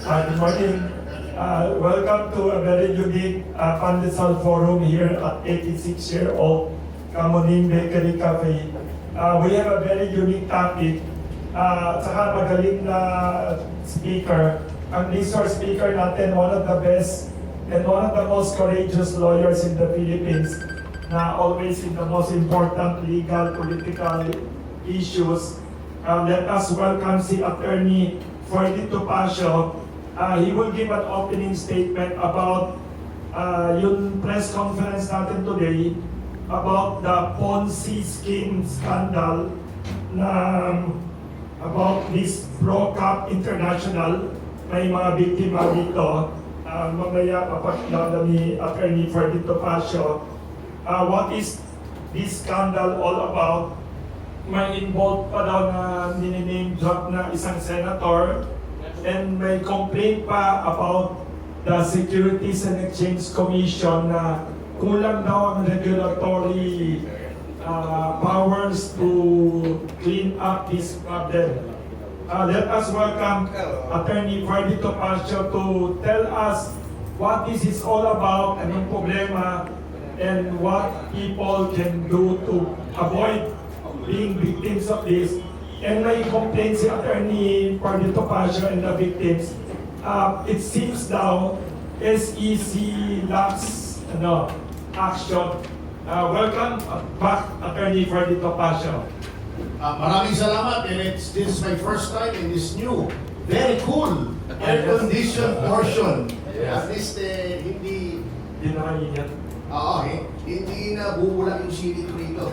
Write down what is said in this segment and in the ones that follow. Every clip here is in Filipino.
Good morning. Welcome to a very unique Pandesal Forum here at 86-year-old Kamuning Bakery Cafe. We have a very unique topic. Saka magaling na speaker. Ang resource speaker natin, one of the best and one of the most courageous lawyers in the Philippines na always in the most important legal, political issues. Let us welcome si Attorney Ferdy Topacio. He will give an opening statement about yung press conference natin today about the Ponzi scheme scandal na about this ProCap International. May mga biktima dito. Mamaya papakilala ni Attorney Ferdy Topacio. What is this scandal all about? May involved pa daw na name drop na isang senator and may complaint pa about the Securities and Exchange Commission na kulang daw ang regulatory powers to clean up this problem. Let us welcome Attorney Ferdy Topacio to tell us what this is all about, anong problema, and what people can do to avoid being victims of this. And may complaint si Attorney Ferdy Topacio and the victims. It seems now SEC lacks action. Welcome back, Attorney Ferdy Topacio. Maraming salamat, and this is my first time in this new, very cool, air-conditioned portion. At least hindi Dinahinyan. hindi na bubula yung sili ko rito.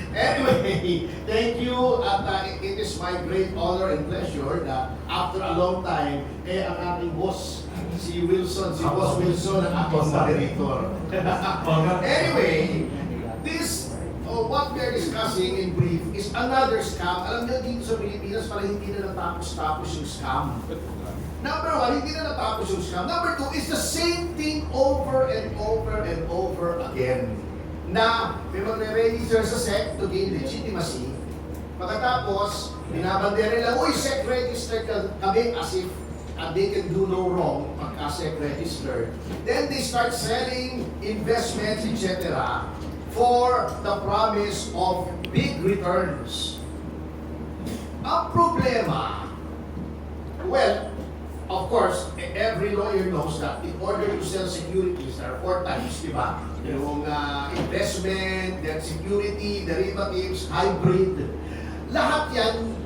Anyway, thank you at it is my great honor and pleasure na after a long time, ang ating boss, si Wilson, si Boss Wilson, ang aking moderator. Anyway, this, what we are discussing in brief is another scam. Alam niyo, dito sa Pilipinas, pala hindi na natapos-tapos yung scam. Number one, hindi na natapos yung scam. Number two, it's the same thing over and over and over again. Na may magre-register sa SEC to gain legitimacy. Pagkatapos, binabandera nila, uy, SEC registered kami as if they can do no wrong pagka SEC registered. Then they start selling investments, etc. for the promise of big returns. Ang problema, well, of course, every lawyer knows that in order to sell securities, there are 4 types, di ba? Yung investment, debt security, derivatives, hybrid. Lahat yan,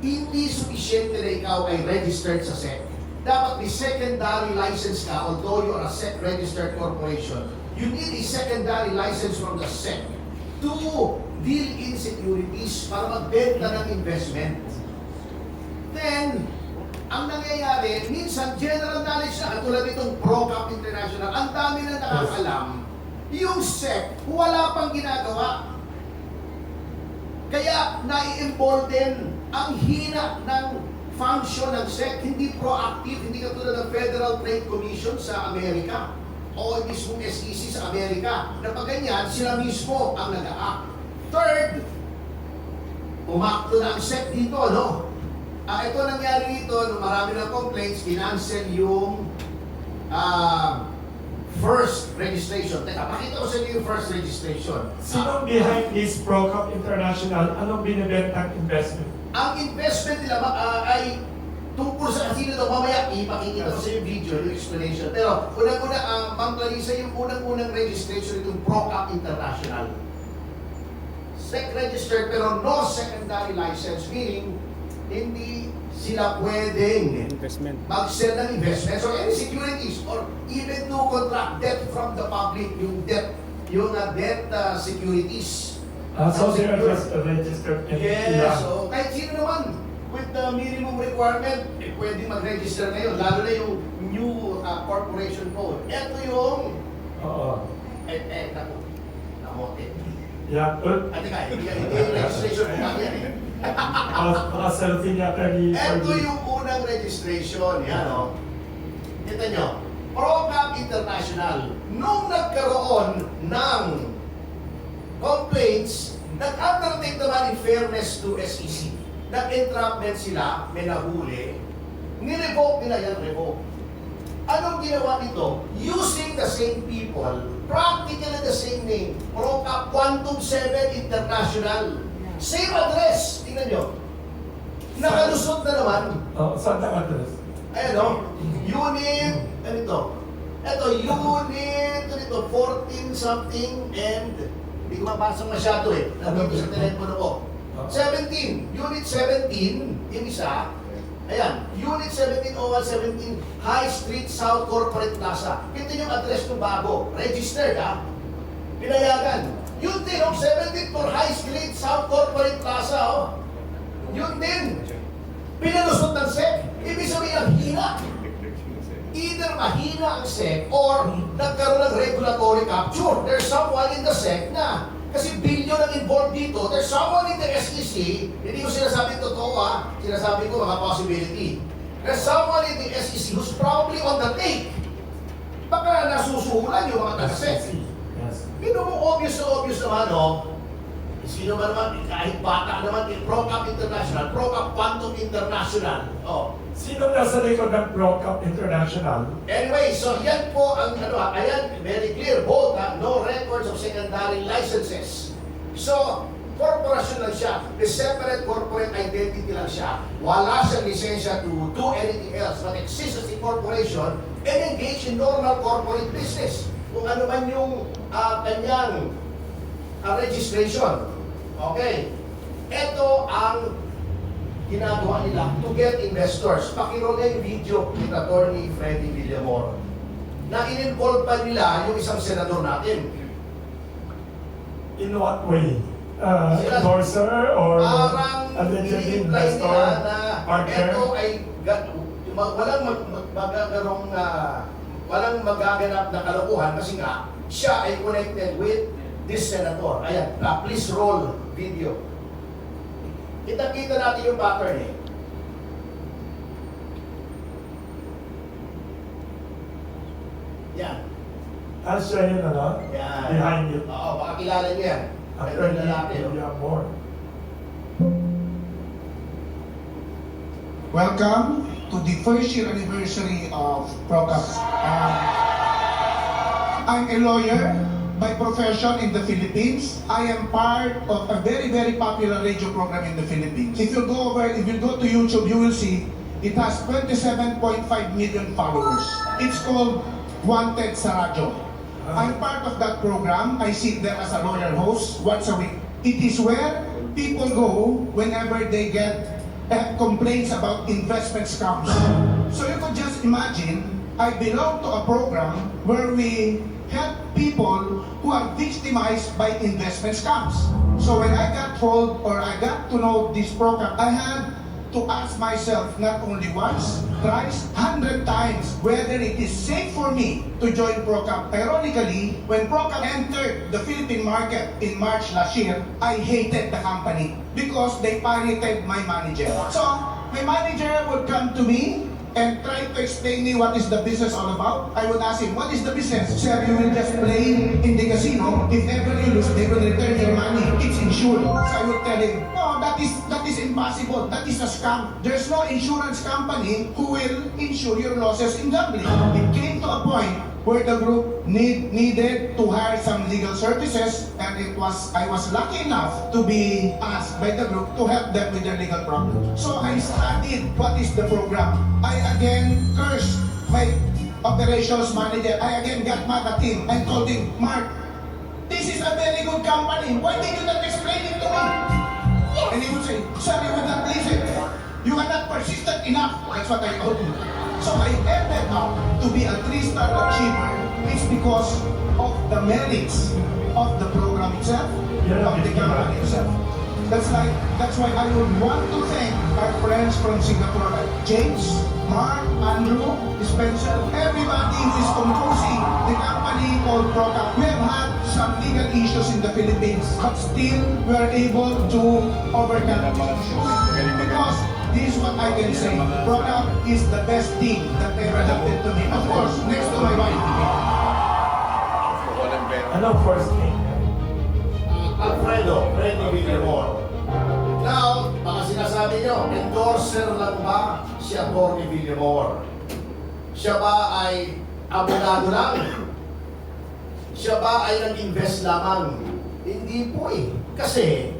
hindi sufficient na ikaw ay registered sa SEC. Dapat may secondary license ka, although you are a SEC-registered corporation. You need a secondary license from the SEC to deal in securities para magbenta ng investment. Then, ang nangyayari, minsan general knowledge na, katulad itong ProCap International, ang dami na nakakalam, yung SEC, wala pang ginagawa. Kaya nai-embolden ang hina ng function ng SEC, hindi proactive, hindi katulad ng Federal Trade Commission sa Amerika o mismo SEC sa Amerika, na pag ganyan, sila mismo ang nag-a-act. Third, umakto na ang SEC dito, no? Ito nangyari dito, nung marami ng complaints, kinancel yung first registration. Teka, pakita ko sa inyo yung first registration. Sinong behind this ProCap International? Anong binibentang investment? Ang investment nila ay tungkol sa kasino daw. Mamaya, ipakikita ko sa yung video, yung explanation. Pero unang-una, Ma'am Clarissa, yung unang-unang registration itong ProCap International. SEC registered pero no secondary license, meaning hindi sila pwedeng mag-sell ng investments or any securities or even to contract debt from the public, yung debt securities. So they are just registered entity. Yes, so kahit sino naman with the minimum requirement, pwedeng mag-register ngayon, lalo na yung new corporation code. Ito yung namote. Yeah, good. At teka, hindi yung registration ko yan. Selfie niya Attorney Ito Ferdy. yung unang registration. Yan o. Kita nyo. ProCap International. Nung nagkaroon ng complaints, nag-undertake naman in fairness to SEC. nag-entrapment sila, may nahuli, nirevoke nila yan, revoke. Anong ginawa nito? Using the same people, practically the same name, Procap Quantum 7 International. Same address, tingnan nyo. Nakalusot na naman. Oh, saan ang address? Ayan o, unit, ano ito? Ito, unit, ano ito, 14 something and, hindi ko mapasang masyado eh, nandito sa telepono ko. 17, unit 17, yung isa, ayan, unit 170117, High Street South Corporate Plaza. Ito yung address ng bago, registered ha, pinayagan. Yun din, 17 for High Street South Corporate Plaza, oh. Yun din, pinalusot ng SEC. Ibig sabihin ang hina. Either mahina ang SEC or nagkaroon ng regulatory capture. There's someone in the SEC na kasi billion ang involved dito. There's someone in the SEC, hindi ko sinasabi totoo ha, sinasabi ko mga possibility. There's someone in the SEC who's probably on the take. Baka nasusuhulan yung mga taga-SEC. Yes. Pero mo obvious naman, no? Sino ba naman, kahit bata naman, Procap International, Procap Quantum International. Oh. Sino nasa likod ng Procap International? Anyway, so yan po ang ayan, very clear, both no records of secondary licenses. So, corporation lang siya, the separate corporate identity lang siya. Wala siyang lisensya to do anything else but exists as a corporation and engage in normal corporate business. Kung ano man yung kanyang registration. Okay. Ito ang ginagawa nila to get investors. Pakiroon na yung video ni Attorney Freddy Villamor na in-involve pa nila yung isang senador natin. In what way? Sila- Endorser or Parang alleged ini-imply investor? nila na Partner? ito ay walang magaganap na kalokohan kasi nga siya ay connected with this senator. Ayan, please roll video. Kita-kita natin yung pattern eh. Yan. Siya yun, ano? Yan. Behind you. Oo, baka kilala niyo yan. Ito After yung lalaki. you have more. Welcome to the first year anniversary of Procap. I'm a lawyer by profession in the Philippines. I am part of a very, very popular radio program in the Philippines. If you go to YouTube, you will see it has 27.5 million followers. It's called Wanted sa Radyo. I'm part of that program. I sit there as a lawyer host once a week. It is where people go whenever they have complaints about investment scams. So you could just imagine, I belong to a program where we help people who are victimized by investment scams. So when I got told or I got to know this program, I had to ask myself not only once, thrice, 100 times whether it is safe for me to join Procap. Ironically, when Procap entered the Philippine market in March last year, I hated the company because they pirated my manager. So, my manager would come to me and try to explain me what is the business all about. I would ask him, what is the business? Sir, you will just play in the casino. If ever you lose, they will return your money. It's insured. So I would tell him, no, that is impossible. That is a scam. There's no insurance company who will insure your losses in gambling. It came to a point where the group needed to hire some legal services, and I was lucky enough to be asked by the group to help them with their legal problems. So I studied what is the program. I again cursed my operations manager. I again got mad at him and told him, Mark, this is a very good company. Why did you not explain it to me? And he would say, sir, you would not listen. You are not persistent enough. That's what I told him. So I ended up to be a 3-star achiever. It's because of the merits of the program itself, of the company itself. That's why I would want to thank our friends from Singapore, like James, Mark, Andrew, Spencer, everybody who is composing the company called Procap. We have had some legal issues in the Philippines, but still we are able to overcome these issues. Because this is what I can say, Procap is the best thing that ever happened to me. Of course, next to my wife. Ano first name? Alfredo, Freddy Villamor. Now, Baka sinasabi nyo, endorser lang ba si Atty. Villamor? Siya ba ay abogado lang? Siya ba ay nag-invest lamang? Hindi po eh. Kasi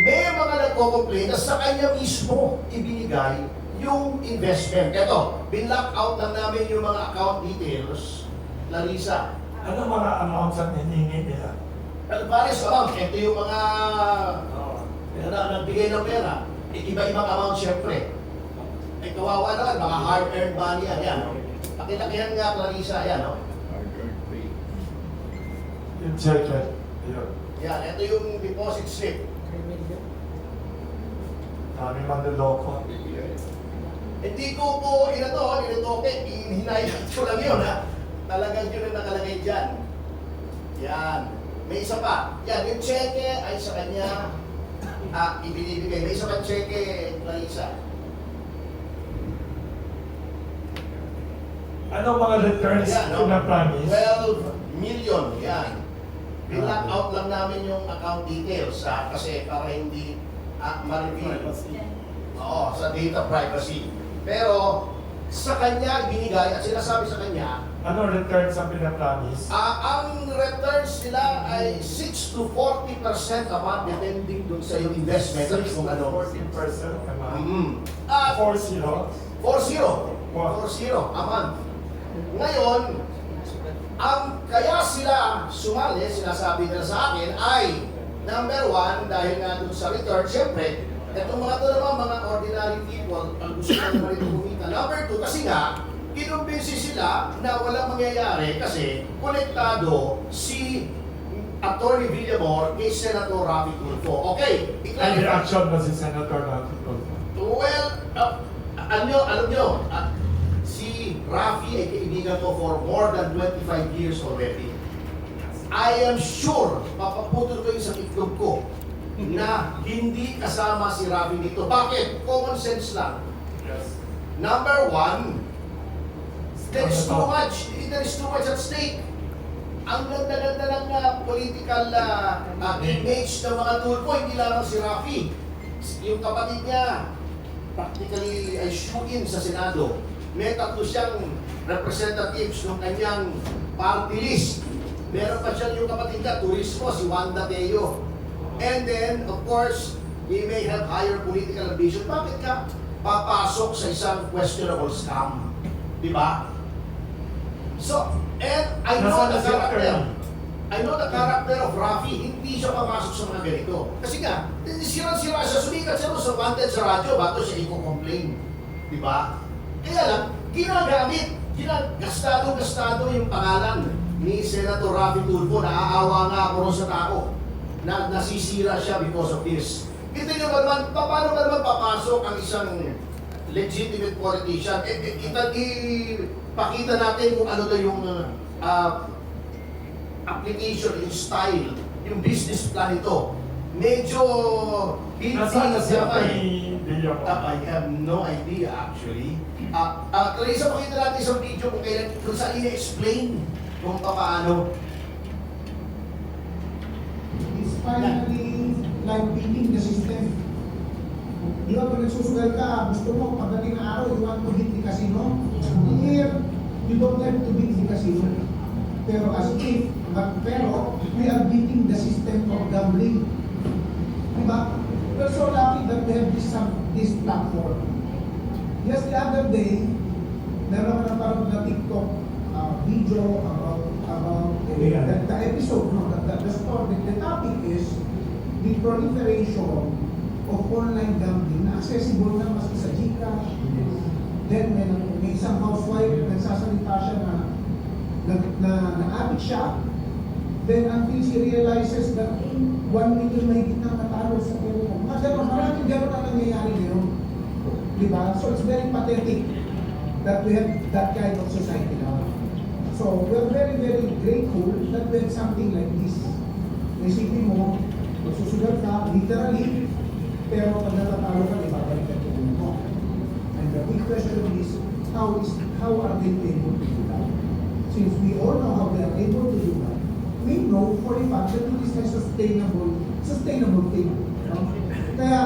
may mga nagko-complain na sa kanya mismo ibinigay yung investment. Ito, bin-lock out lang namin yung mga account details. Larissa, Ano mga amounts ang hiningi nila? Paris amount, ito yung mga nagbigay ng pera. Iba-ibang amount syempre. Ay kawawa naman, mga hard-earned money yan. Yan. Pakilakihan nga, Clarissa, yan. No? Yung check it. Yun. Yan, ito yung deposit slip. Dami manloloko. Hindi ko po initoke, hinayat ko lang yun ha. Talagang yun ang nakalagay dyan. Yan. May isa pa. Yan, yung cheque ay sa kanya ibinibigay. May isa pa cheque, Clarissa. Ano mga returns Yan, no? na promise? 12 million, yan. Bin-lock out lang namin yung account details kasi para hindi ma-reveal. Oo, sa data privacy. Pero sa kanya binigay at sinasabi sa kanya, Ano returns ang pinapromise? ang returns nila ay 6 to 40% naman depending dun sa yung investment. Kung ano. 14% naman. 40. 40. 40 a month. Ngayon, ang kaya sila sumali, sinasabi nila sa akin ay number one, dahil nga dun sa return, siyempre, itong mga to naman, mga ordinary people, ang gusto na naman ito kumita. Number two, kasi nga, kinumbinsi sila na walang mangyayari kasi konektado si Atty. Villamor kay Senator Rafi Tulfo. Okay, May i-clarify. reaction ba si Senator Rafi Tulfo? Well, alam nyo, si Rafi ay kaibigan ko for more than 25 years already. I am sure, papaputol ko yung sa itlog ko, na hindi kasama si Rafi dito. Bakit? Common sense lang. Yes. Number one, there is too much at stake. Ang ganda-ganda ng political image ng mga Tulfo, hindi lamang si Rafi. Yung kapatid niya, practically ay shoe-in sa Senado. May tatlo siyang representatives ng kanyang party list. Meron pa siyang yung kapatid niya, turismo, si Wanda Teo. And then, of course, he may have higher political ambition. Bakit ka papasok sa isang questionable scam? Di ba? So, and I know the character. I know the character of Rafi. Hindi siya papasok sa mga ganito. Kasi nga, sira-sira siya. Sumikat siya sa wanted sa radyo. Bato siya i-complain. Di ba? Kaya lang, ginagamit. Gastado yung pangalan ni Senator Rafi Tulfo. Naaawa nga ako rin sa tao. Nasisira siya because of this. Kita nyo ba naman, paano ba naman papasok ang isang legitimate politician? Pakita natin kung ano daw yung application, yung style, yung business plan ito. Medyo hindi Nasaan na siya sabay. kay Villamor? I have no idea actually. Clarissa, pakita natin isang video kung saan i-explain kung paano. It's finally like beating the system. Di ba pag nagsusugal ka, gusto mo pagdating na araw, you want to beat the casino? Here, you don't have to beat the casino. Pero pero we are beating the system of gambling. Diba? We're so lucky that we have this platform. Just the other day, meron na parang na TikTok video about the episode, no? The story, the topic is the proliferation of online gambling na accessible na mas sa Gcash. Then may isang housewife nagsasalita siya na addict siya. Then until she realizes that 1 million mahigit na natalo sa pera. Maraming gano'n ang nangyayari ngayon. Diba? So it's very pathetic that we have that kind of society now. So we're very, very grateful that we have something like this. Isipin mo, magsusugal ka, literally, pero pag natatalo ka, ibabalik ka tulong mo. And the big question is, how are they able to do that? Since we all know how they are able to do that, we know for a fact that it is a sustainable thing. No? Kaya,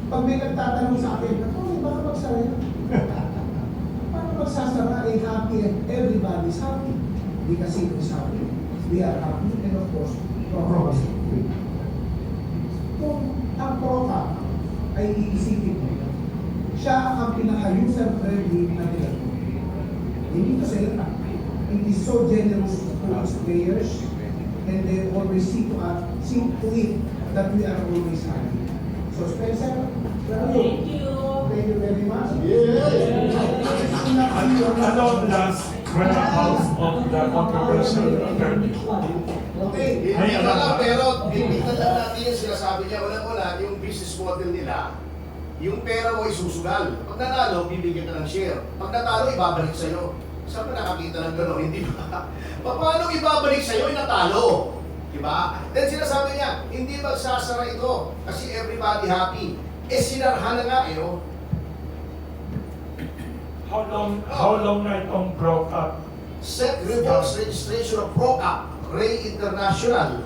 Pag may nagtatanong sa akin, ako, baka magsara yan. Paano magsasara? Happy and everybody's happy. The casino is happy. We are happy and of course, Pro is happy. Kung ang Pro ay iisipin mo, siya ang pinaka-user friendly na nila. Hindi kasi lang. It is so generous to its players and they always see to it that we are always happy. So Spencer, Thank you. thank you very much. Ano last whereabouts of the controversial attorney? Okay. Hindi na lang, pero bibigyan lang natin yung sinasabi niya. Unang-una, yung business model nila, yung pera mo isusugal. Pag nanalo, bibigyan ka ng share. Pag natalo, ibabalik sa'yo. Saan ba nakakita ng gano'n? Hindi ba? Paano ibabalik sa'yo yung natalo? Diba? Then sinasabi niya, hindi magsasara ito kasi everybody happy. Eh sinarhan na nga eh. Oh. How long na itong broke up? Set reverse registration of ProCap, Ray International.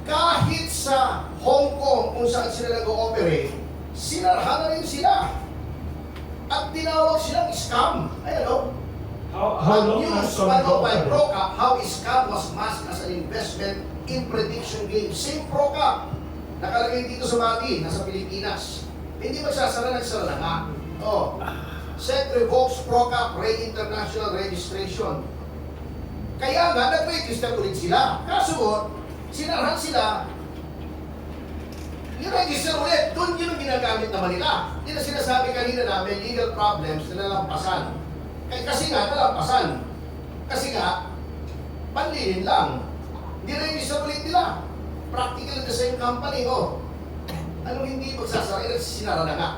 Kahit sa Hong Kong kung saan sila nag-ooperate, sinarhan na rin sila. At tinawag silang scam. Ayan o. How long na News itong by broke up? ProCap, how scam was masked as an investment in prediction games. Same ProCap. Nakalagay dito sa Mati, nasa Pilipinas. Hindi magsasara, nagsara na nga. Oh. Set revokes ProCap Ray International registration. Kaya nga, nag-register ulit sila. Kaso, sinarhan sila, i-register ulit. Doon yun ang ginagamit naman nila. Hindi na sinasabi kanina na may legal problems na nalampasan. Kasi nga, nalampasan. Kasi nga, panlilin lang. Di-register ulit nila. Practically the same company, oh. Anong hindi magsasara? Sinara na nga.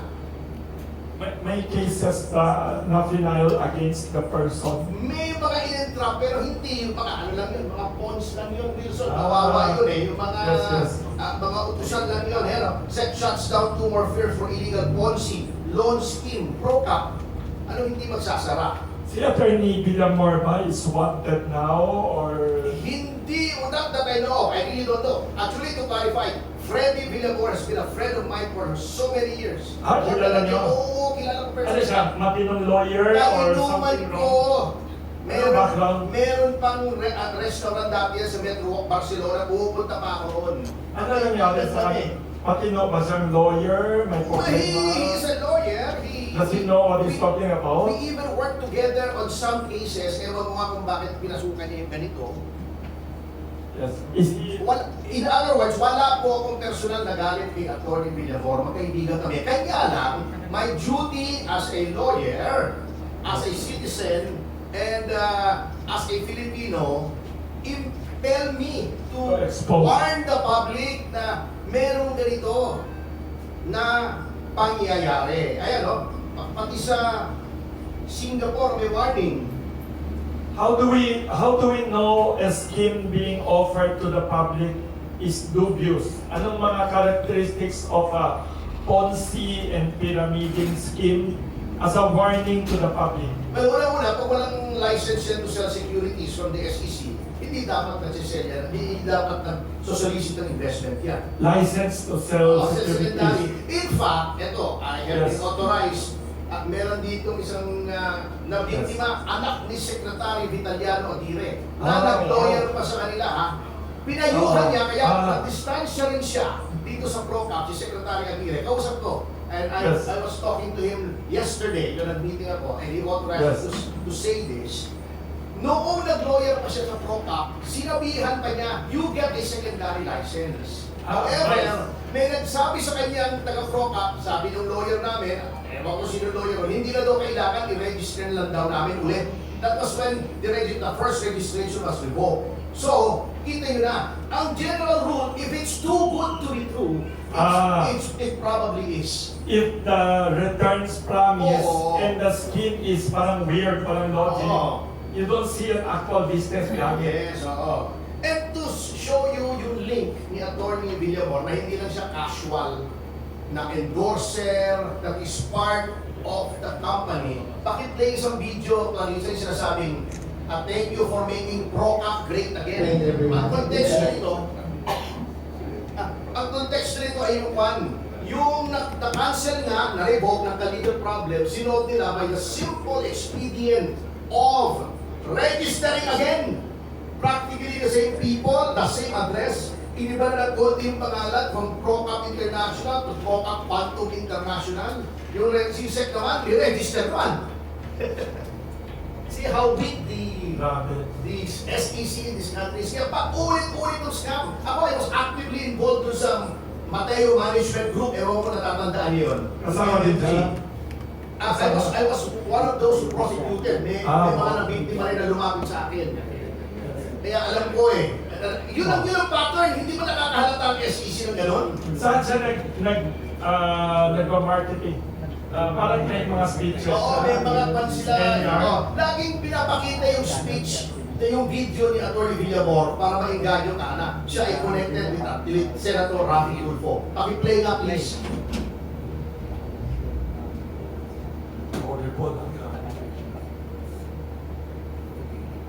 May cases na final against the person. May mga in-entrap pero hindi yung mga ano lang yun, mga pawns lang yun, Wilson. Ah. Kawawa yun eh, yung mga Yes. mga utusan lang yun. Eh, no? Set shuts down two more fear for illegal Ponzi, loan scheme, ProCap. Ano hindi magsasara? Si Attorney Villamor ba is wanted now or... Hindi, not that I know. I really don't know. Actually, to clarify, Freddy Villamor has been a friend of mine for so many years. Ah, kilala niyo? Oo, kilala ko Ano personally. siya? Matinong lawyer or Nainuman something ko. wrong? Ano background? Meron pang restaurant dati yan sa Metro Walk, Barcelona. Pupunta pa ako roon. Ano nangyari sa akin? Matino ba siyang lawyer? May Well, problema? he is a lawyer. Does he know what he's talking about? We even work together on some cases. Ewan ko nga kung bakit pinasukan niya yung ganito. Yes. Is he... In other words, wala po akong personal na galit kay Atty. Villamor. Magkaibigan kami. Kaya lang, my duty as a lawyer, as a citizen, and as a Filipino, impel me To to expose. warn the public na merong ganito na pangyayari. Ayan o, pati sa Singapore may warning. How do we know a scheme being offered to the public is dubious? Anong mga characteristics of a Ponzi and pyramiding scheme as a warning to the public? Well, una-una, pag walang license yan to sell securities from the SEC, hindi dapat nagsisell yan, hindi dapat nag-solicit ng investment yan. License to sell Secretary. securities. In fact, ito, I have Yes. been authorized at meron dito isang nabiktima, anak ni Secretary Vitaliano Aguirre, na Ah, nag-lawyer pa sa kanila, ha? Pinayuhan niya, kaya Ah. nag-distansya rin siya dito sa ProCap, si Secretary Aguirre. Kausap ko, and I Yes. was talking to him yesterday, yung nag-meeting ako, and he authorized Yes. to say this. Noong nag-lawyer pa siya sa ProCap, sinabihan pa niya, you get a secondary license. Ah, However, nice. may nagsabi sa kanyang taga-ProCap, sabi ng lawyer namin, ewan ko sino lawyer, hindi na daw kailangan i-register na lang daw namin ulit. That was when the first registration was revoked. So, kita nyo na, ang general rule, if it's too good to be true, it probably is. If the returns promise Oo. and the scheme is parang weird, parang logic, Oo. you don't see an actual business behind it. Yes, oo. And to show you yung link ni Atty. Villamor na hindi lang siya casual na endorser that is part of the company. Bakit play isang video, Clarissa, yung sinasabing, thank you for making ProCap great again. Ang context nito, ang context nito ay yung na-cancel nga, na-revoke ng legal problem, sinod nila by the simple expedient of registering again. Practically the same people, the same address. Iniba na nag-code yung pangalan from ProCap International to ProCap Quantum International. Yung CSEC naman, i-register naman. See how big Grabe. the SEC in this country is. Kaya pa ulit-ulit yung scam. Ako, I was actively involved dun sa Mateo Management Group. Ewan ko natatandaan niyo yun. Kasama din siya? I was one of those who prosecuted. May mga nabiktima rin na lumapit sa akin. Kaya alam ko eh. Yun ang pattern. Hindi mo nakakahalata ang SEC ng gano'n. Saan siya nagpa-marketing? Parang may mga speeches. Oo, may mga pan sila. Seminar. Laging pinapakita yung speech, yung video ni Atty. Villamor para maingganyo ka na siya ay connected with Senator Rafi Tulfo. Paki-play nga please.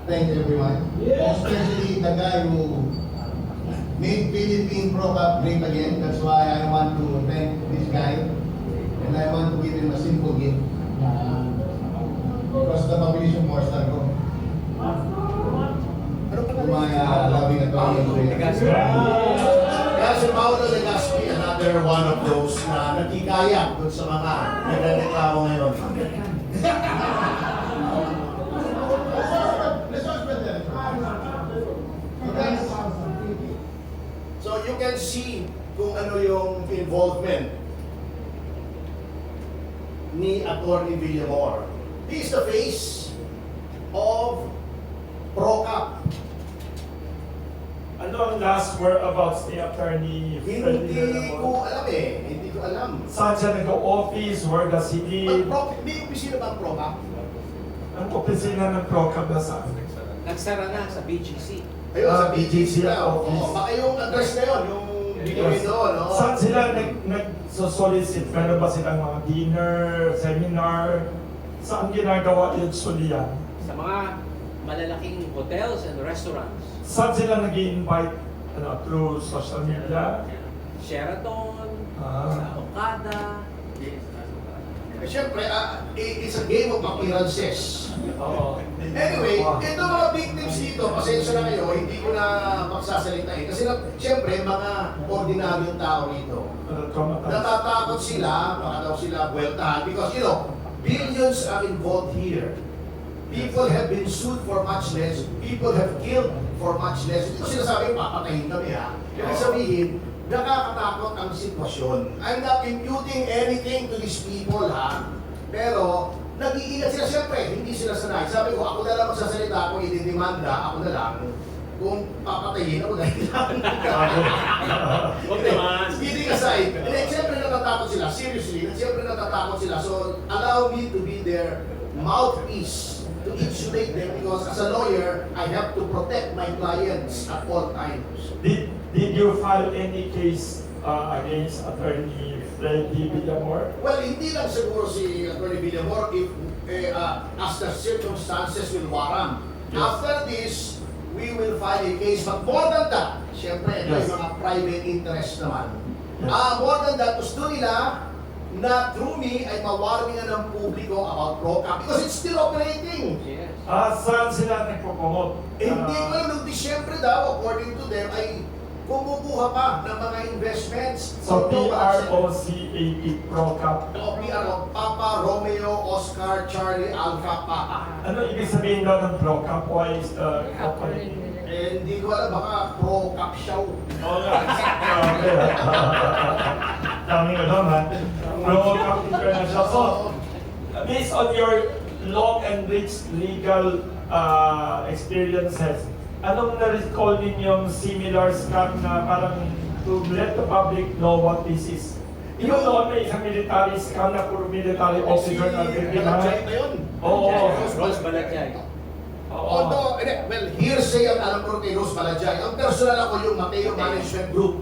Thank you, everyone. Especially the guy who made Philippine Pro Cup great again. That's why I want to thank this guy. And I want to give him a simple gift. Because the publication more star ko. To my loving attorney. Kaya si Paolo Legaspi, another one of those na nagkikaya dun sa mga nagreklamo ngayon. So you can see kung ano yung involvement ni Atty. Villamor. He is the face of ProCap. Ano ang last whereabouts ni Attorney Freddy Hindi Villamor? ko alam eh. Hindi ko alam. Saan siya nag-office? Where does he live? May opisina ba ang ProCap? Ang opisina ng ProCap na saan? Nagsara na sa BGC. Ayun, sa BGC BGC na. office. Oo, baka yung address na yun, yung video Yes. doon, no? Saan sila nag-solicit? Meron ba silang mga dinner, seminar? Saan ginagawa usually yan? Sa mga malalaking hotels and restaurants. Saan sila nag-i-invite? Through social media? Sheraton, Ah. sa Okada. Eh, Siyempre, it's a game of appearances. Oo. Anyway, Wow. ito mga victims dito, pasensya na kayo, hindi ko na magsasalitain. Kasi siyempre, mga ordinaryong tao rito. Traumatized. Natatakot sila, baka daw sila buweltahan. Because, billions are involved here. People have been sued for much less. People have killed for much less. Ito sinasabi, papatayin kami ha. Ibig sabihin, nakakatakot ang sitwasyon. I'm not imputing anything to these people ha. Pero, nag-iingat sila siyempre, hindi sila sanay. Sabi ko, ako na lang magsasalita, kung ididemanda, ako na lang. Kung papatayin ako dahil lang. Huwag naman. Kidding aside, hindi, siyempre natatakot sila. Seriously, siyempre natatakot sila. So, allow me to be their mouthpiece to insulate them because as a lawyer, I have to protect my clients at all times. Did you file any case against Attorney Freddy Villamor? Well, hindi lang siguro si Atty. Villamor if as the circumstances will warrant. Yes. After this, we will file a case. But more than that, siyempre, ito Yes. yung mga private interest naman. Yes. More than that, gusto nila na through me ay mawarningan ng publiko about ProCap because it's still operating. Yes. Saan sila nagpo-promote? Hindi ko alam, noong Disyembre daw, according to them, ay kumukuha pa ng mga investments. So, Although, PROCAP, ProCap. O PRO, Papa, Romeo, Oscar, Charlie, Alpha, Papa. Ano ibig sabihin daw ng ProCap? Why is the company? Eh, hindi ko alam, baka pro-cap show. Oo nga. Okay. Daming alam ha. ProCap International. So, based on your long and rich legal experiences, anong na-recall ninyong similar scam na parang to let the public know what this is? Yung noon may isang military scam na puro military officer na bibigyan. Balagay na yun. Oo. Rose Balagay. Although, well, hearsay ang alam ko kay Rose Balajay. Ang personal ako yung Mateo Management Group.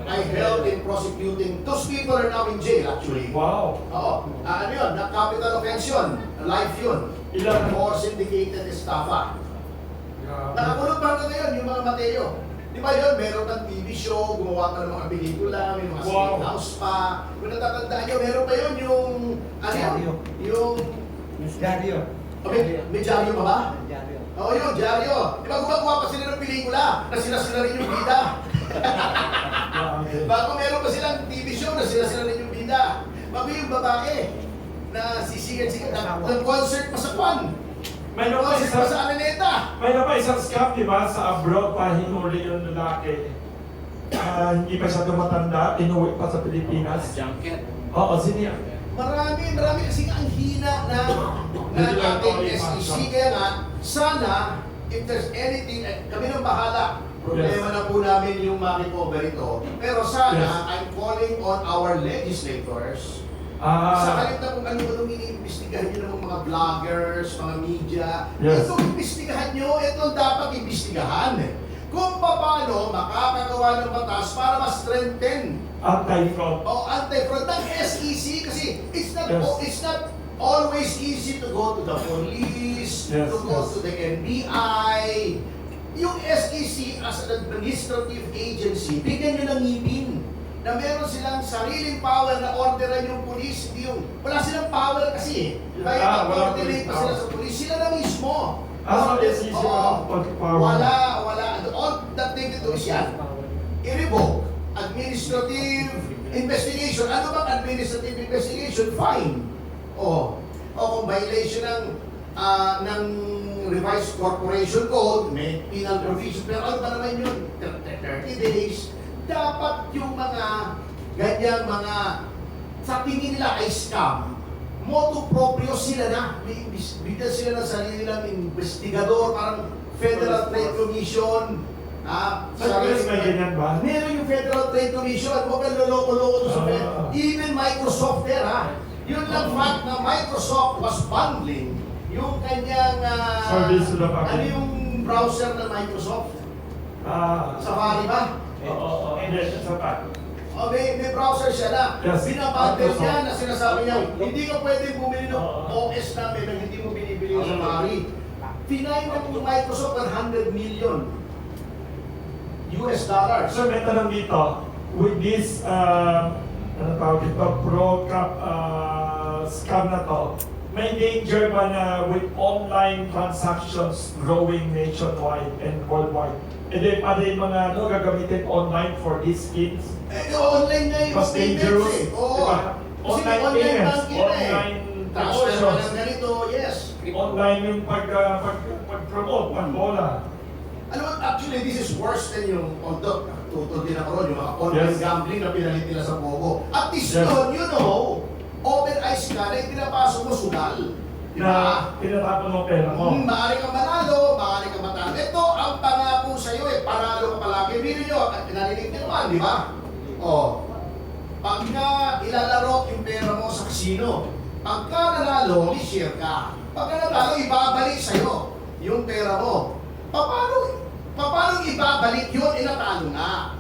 I helped in prosecuting. Those people are now in jail actually. Wow. Oo. Ano yun? Na capital offense yun. Life yun. Ilan? For syndicated estafa. Nakakulong pa hanggang ngayon yung mga Mateo. Di ba yun, meron kang TV show, gumawa ka ng mga pelikula, may mga Wow. steakhouse pa. Kung natatandaan nyo, meron pa yun yung, ano yun? Yung, Miss Dario. may dyaryo pa ba? Dario. Oo yun, dyaryo. Di ba gumagawa pa sila ng pelikula na sila rin yung bida? Bago meron pa silang TV show na sila rin yung bida. Bago yung babae na sisigat-sigat, nag-concert pa sa Kwan. Mayroon pa Concert pa sa isang, Araneta. mayroon pa isang scam, di ba, sa abroad pa hinuli yung lalaki. Hindi pa siya tumatanda, inuwi pa sa Pilipinas. Junket. Oo, sino yan? Marami kasi ang hina na ating SEC. Kaya nga, sana, if there's anything, kami nang bahala. Problema na po namin yung ma-recover ito. Pero sana, Yes. I'm calling on our legislators. Sa Ah, halip na kung ano-anong iniimbestigahan nyo ng mga vloggers, mga media, Yes. ito imbestigahan nyo, ito ang dapat imbestigahan. Kung paano makakagawa ng batas para ma-strengthen anti-fraud. o anti-fraud ng SEC kasi it's not Yes. it's not always easy to go to the police, Yes, to go yes. to the NBI. Yung SEC as an administrative agency, bigyan nyo ng ngipin na meron silang sariling power na orderan yung police. Hindi yung, wala silang power kasi eh. Kaya Walang mag-coordinate police pa sila power. sa police. Sila na mismo. Sa SEC Oo. walang power. Wala. All that they can do is yan. I-revoke. Administrative investigation. Ano bang administrative investigation? Fine. O kung violation ng revised corporation code, may penal provision. Pero ano ba naman yun? 30 days. Dapat yung mga ganyang mga sa tingin nila ay scam, motu proprio sila na. Bigyan sila ng sarili nilang investigador, parang Federal Trade Commission. Sa US may ganyan ba? Meron yung Federal Trade Commission. Huwag kang loloko-loko to sa Ah. Even Microsoft there, ha? Yun lang fact na Microsoft was bundling yung kanyang Service to the public. ano yung browser ng Microsoft? Safari ba? Oo, hindi, sa pa. May browser siya na. Yes. Binabundle Microsoft. niya na sinasabi niya, hindi ka pwede bumili ng Oo. OS namin na hindi mo binibili yung Safari. Pinayin ng Microsoft 100 million US dollars. So may tanong dito, with this, ano tawag dito, pro-cap scam na to, may danger ba na with online transactions growing nationwide and worldwide? And then, pa rin mga ano, gagamitin online for these schemes? Online na yung Mas dangerous, payments eh. Oo. diba? Kasi Online online payments, banking na eh. online Transfer mo promotions, ng ganito, yes. online yung pag-promote, pag-bola. Alam mo, actually, this is worse than yung, although, tutol din ako ron, yung mga online Yes. gambling na pinalit nila sa Pogo. At least Yes. yun, you know, open eyes ka na pinapasok mo sugal. Di Na ba? tinatapon mo pera mo. Maaari kang manalo, maaari kang matalo. Ito ang pangako sa iyo eh, panalo ka palagi. Biro nyo, narinig nyo naman, di ba? Pagka ilalaro yung pera mo sa casino, pagka nanalo, i-share ka. Pagka nanalo, ibabalik sa'yo yung pera mo. Paano ibabalik yun? Inatalo na.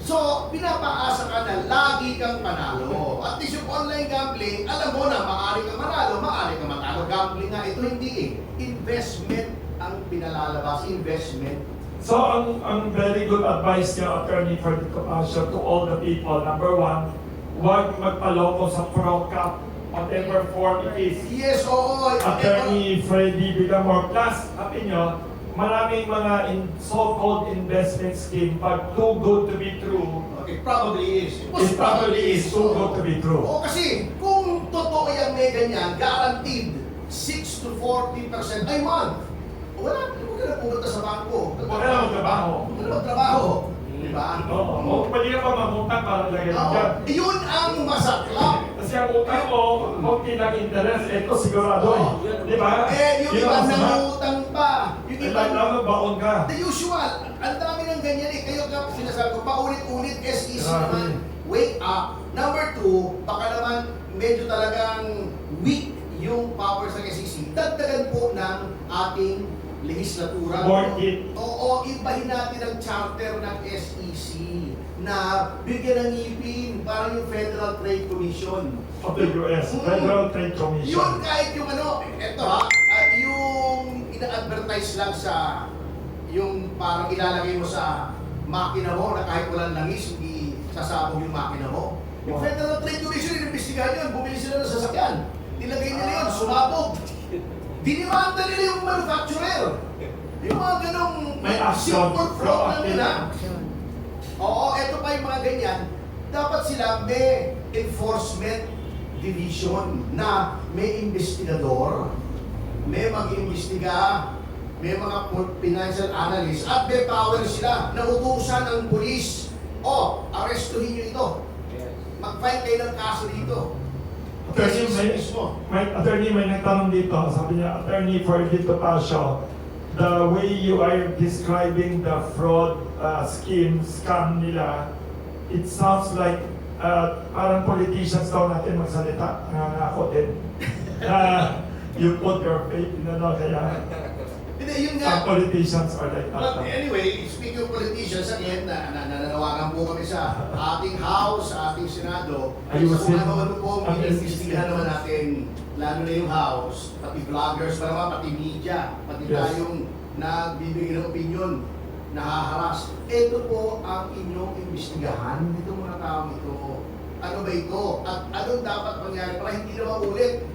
So, pinapaasa ka na lagi kang panalo. At least yung online gambling, alam mo na maaari kang manalo, maaari kang matalo. Gambling nga, ito hindi eh. Investment ang pinalalabas. Investment. So, ang very good advice niya, Attorney Freddy Capasio, to all the people, number one, huwag magpaloko sa pro-cap, whatever form it is. Yes, oo. Attorney Freddy Villamor, plus, sabi niyo, maraming mga so-called investment scheme, pag too good to be true, It probably is. it probably is too good to be true. Oo, kasi kung totoo yung may ganyan, guaranteed 6 to 40% ay month. Wala, huwag ka na pumunta sa bangko. Huwag ka na magtrabaho. Huwag ka na magtrabaho. Di ba? Oo, pwede ka pa mamutang para lagyan Oo. dyan. Yun ang masaklap. Kasi ang utang mo, konti lang interest, ito sigurado eh. Di ba? Yung Yun iba ang masama. nangutang pa. Yung iba, Alam baon ka. the usual. Ang dami ng ganyan eh. Kayo ka, sinasabi ko, paulit-ulit, SEC Grabe. naman, wake up. Number 2, baka naman medyo talagang weak yung powers ng SEC. Dagdagan po ng ating legislatura. Board it. Oo, ibahin natin ang charter ng SEC na bigyan ng ngipin parang yung Federal Trade Commission. Of the US, Federal Trade Commission. Yun kahit yung ano, eto ha, yung ina-advertise lang sa yung parang ilalagay mo sa makina mo na kahit walang langis, hindi sasabog yung makina mo. Yung Federal Trade Commission, inimbestigahan yun, bumili sila ng sasakyan. Nilagay nila yun, sumabog. Dinimanda nila yung manufacturer. Yung mga ganong May action. simple fraud lang nila. Oo, eto pa yung mga ganyan. Dapat sila may enforcement division na may investigador, may mag-imbestiga, may mga financial analyst, at may power sila na utusan ng pulis. O, arestuhin nyo ito. Mag-file kayo ng kaso dito. Attorney, may nagtanong dito, sabi niya, Attorney Ferdinand Topacio, the way you are describing the fraud scam nila, it sounds like parang politicians daw natin magsalita, nangangako din. You put your faith in ano, kaya Hindi, yun some nga. politicians are like But that. anyway, speaking of politicians, again, nananawagan po kami sa ating House, sa ating Senado, Ayusin. kung ano-ano po ang inimbestigahan naman natin, lalo na yung House, pati vloggers, pati media, pati Yes. tayong nagbibigay ng opinion, nahaharas. Ito po ang inyong imbestigahan, itong mga tao ito. Ano ba ito? At anong dapat mangyari para hindi na maulit?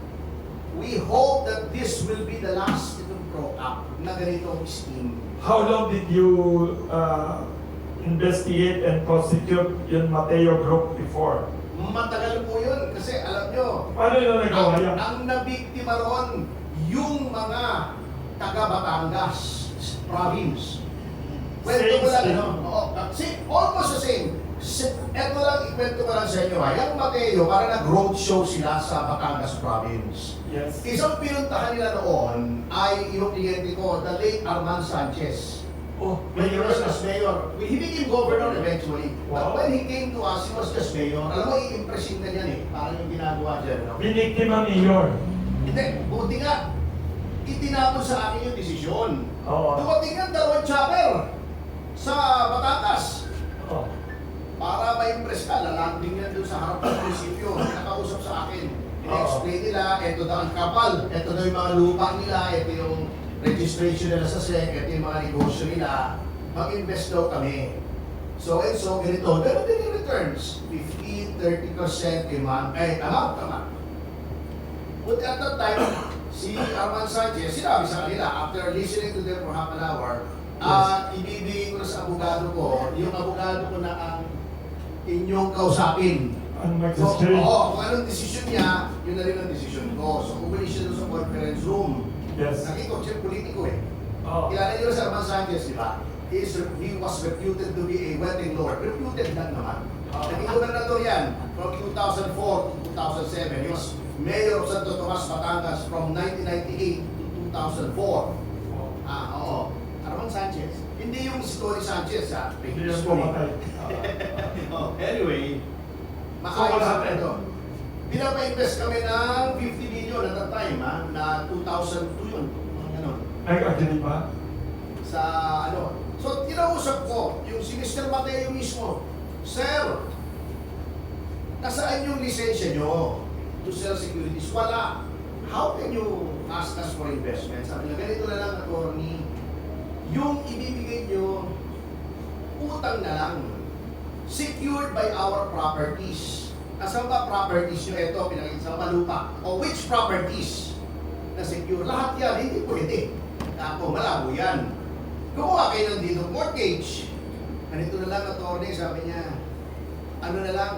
We hope that this will be the last itong pro-up na ganitong scheme. How long did you investigate and prosecute yung Mateo group before? Matagal po yun kasi alam nyo, Paano nila nagawa yan? ang nabiktima ron yung mga taga Batangas province. Kwento ko lang, Same, ano? Oo, almost the same. Eto lang, ikwento ko lang sa inyo. Yung Mateo, parang nag-roadshow sila sa Batangas province. Yes. Isang pinuntahan nila noon ay yung kliyente ko, the late Arman Sanchez. Oh, When he was just mayor, he became governor eventually. Wow. But when he came to us, he was just mayor. Alam mo, i-impressin ka niyan eh. Parang yung ginagawa dyan. No? Biniktima mayor. Hindi, buti nga. Itinapon sa akin yung desisyon. Oo. Dumating nga dalawang chopper sa Batangas. Oh. Para ma-impress ka, lalanding yan doon sa harap ng munisipyo. Nakausap sa akin. I-explain nila, ito daw ang kapal, ito daw yung mga lupa nila, ito yung registration nila sa SEC, ito yung mga negosyo nila. Mag-invest daw kami. So and so, ganito. Ganun din yung returns. 15, 30% amount. But at that time, si Arman Sanchez, sinabi sa kanila, after listening to them for half an hour, ibibigay ko na sa abogado ko, yung abogado ko na ang inyong kausapin. Ang So, mag-screen. kung anong desisyon niya, yun na rin ang desisyon ko. So, bumalik siya doon sa conference room. Yes. Nakita ko, siya politiko eh. Oh. Kilala niyo si Arman Sanchez, di ba? He was reputed to be a wedding lord. Reputed lang naman. Naging gobernador yan from 2004 to 2007. He was mayor of Santo Tomas, Batangas from 1998 to 2004. Oo. Arman Sanchez. Hindi yung si Tony Sanchez, ha? Hindi yung pumatay. Anyway, maayos na ito. Pinapa-invest kami ng 50 million at that time, ha? Na 2002 yun. Mga ganon. Nag-agree ba? Sa ano. So, kinausap ko, yung si Mr. Mateo mismo, Sir, nasaan yung lisensya nyo to sell securities? Wala. How can you ask us for investment? Sabi na, ganito na lang, attorney, yung ibibigay nyo, utang na lang. Secured by our properties. Nasaan ba properties nyo? Ito, pinakita sa lupa. O which properties na secure? Lahat yan, hindi pwede. Ako, malabo yan. Gumawa kayo ng deed of mortgage. Ganito na lang, attorney, sabi niya, ano na lang,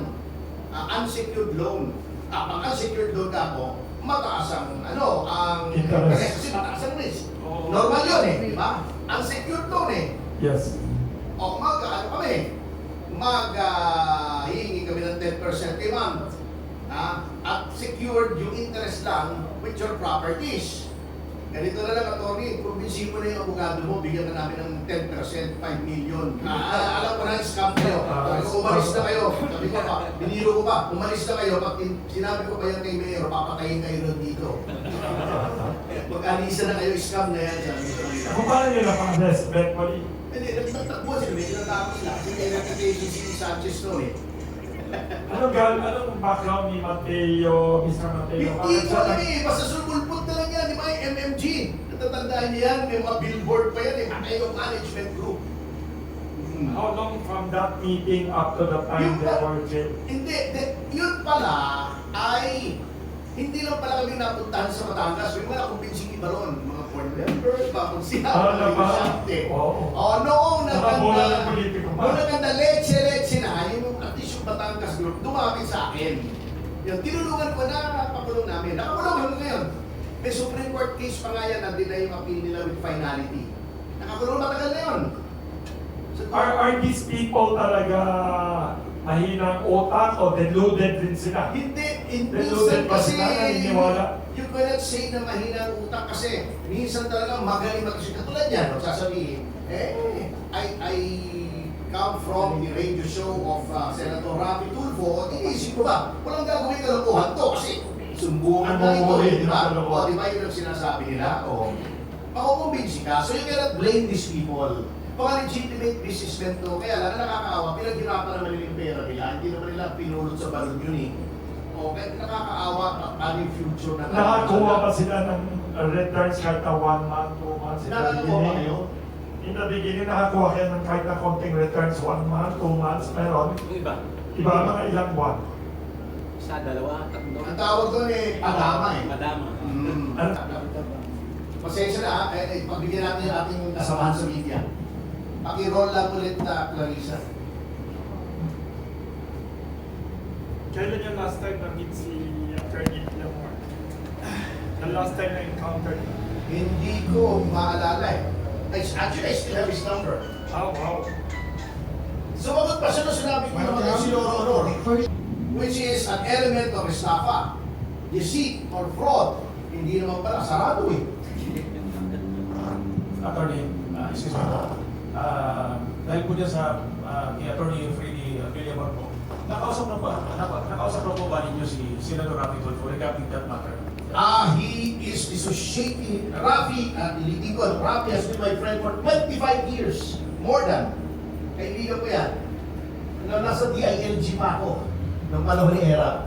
unsecured loan. Pag unsecured loan ka po, mataas ang, ang Interest. kasi mataas ang risk. Oo. Normal yun eh, di ba? Unsecured loan eh. Yes. O kami, hihingi kami ng 10% a month. At secured yung interest lang with your properties. Ganito na lang, attorney, kumbinsin mo na yung abogado mo, bigyan na namin ng 10%, 5 million. Alam ko na, scam kayo. Sabi ko, umalis na kayo. Sabi ko pa, biniro ko pa, umalis na kayo. Pag sinabi ko pa yan kay Mayor, papatayin kayo nun dito. Mag-alisa na kayo, scam na yan. Sabi ko kanila. Kung paano nyo napang-invest, Beckley? Hindi, nagtagpo sila, may tinatapos sila. Kasi may reputation si Sanchez noon eh. Anong background ni Mateo, Mr. Mateo? Hindi ko alam eh, basta sulpulpot na lang yan, di ba yung MMG? Natatandaan niyo yan, may mga billboard pa yan, eh, kayo management group. How long from that meeting up to the time they were jailed? Hindi, yun pala ay hindi lang pala kami napuntahan sa Batangas. May mga kumbensing iba ron, mga board members, ba kung sila, Ah, mga siyante. Oo. Noong Mga bola ng politiko pa. noong naganda leche na, yung at least yung Batangas group, dumapit sa akin. Yung tinulungan ko na pakulong namin. Nakakulong hanggang ngayon. May Supreme Court case pa nga yan na deny yung appeal nila with finality. Nakakulong matagal na yun. So, Are these people talaga mahinang utak o deluded din sila? Hindi, Deluded minsan ba kasi sila? Naniniwala? you cannot say na mahinang utak kasi minsan talaga magaling mag-isip. Katulad yan, sasabihin, I come from the radio show of Senator Rafi Tulfo. Iniisip ko ba, walang gagawin kalokohan to kasi sumbungan na ito eh, di ba? O, di ba yun ang sinasabi nila? O, makukumbinsi ka. So you cannot blame these people. Mga legitimate businessmen to, kaya lang nakakaawa, pinaghirapan naman nila yung pera nila, hindi naman nila pinulot sa balon yun eh. O, kaya nakakaawa, ano yung future na Nakakuha ba sila ng returns kahit na 1 month, 2 months? Nakakakuha ba kayo? In the beginning, nakakuha kayo ng kahit na konting returns, 1 month, 2 months, meron. Yung iba, Iba mga ilang buwan. isa, dalawa, tatlo. Ang tawag doon eh, padama eh. Madama. Ano? Pasensya na ha, pagbigyan natin yung ating kasamahan sa media. Paki-roll lang ulit na Clarissa. Kailan yung last time na-meet si Attorney Villamor? The last time na-encountered? Hindi ko maalala eh. Actually, I still have his number. Oh, wow. Sumagot pa siya nung sinabi ko naman si Loro which is an element of estafa, deceit, or fraud. Hindi naman pala, sarado eh. Attorney, excuse me po. Dahil po dyan sa kay Attorney Freddy Villamor po, nakausap na po ba ninyo si Senator Rafi Tulfo regarding that matter? He is dissociating. Rafi, nilitingon, Rafi has been my friend for 25 years. More than. Kaibigan ko yan. Nasa DILG pa ako. Nung panahon ni Era.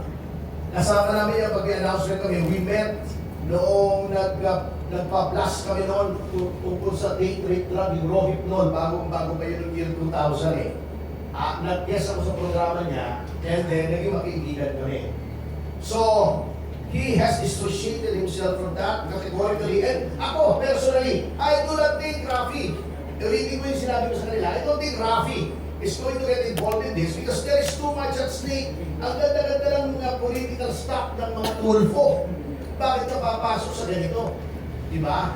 Kasama namin yung pag-announcement kami. We met noong nagpa-blast kami noon tungkol sa date rape drug, yung Rohypnol, bago pa yun ng year 2000 eh. Nag-guest ako sa programa niya, and then naging makaibigan kami. So, he has dissociated himself from that categorically. And ako, personally, I do not think Rafi, ulitin ko yung sinabi ko sa kanila, I don't think Rafi is going to get involved in this because there is too much at stake. Ang ganda-ganda ng political stock ng mga Tulfo. Bakit ka papasok sa ganito? Diba?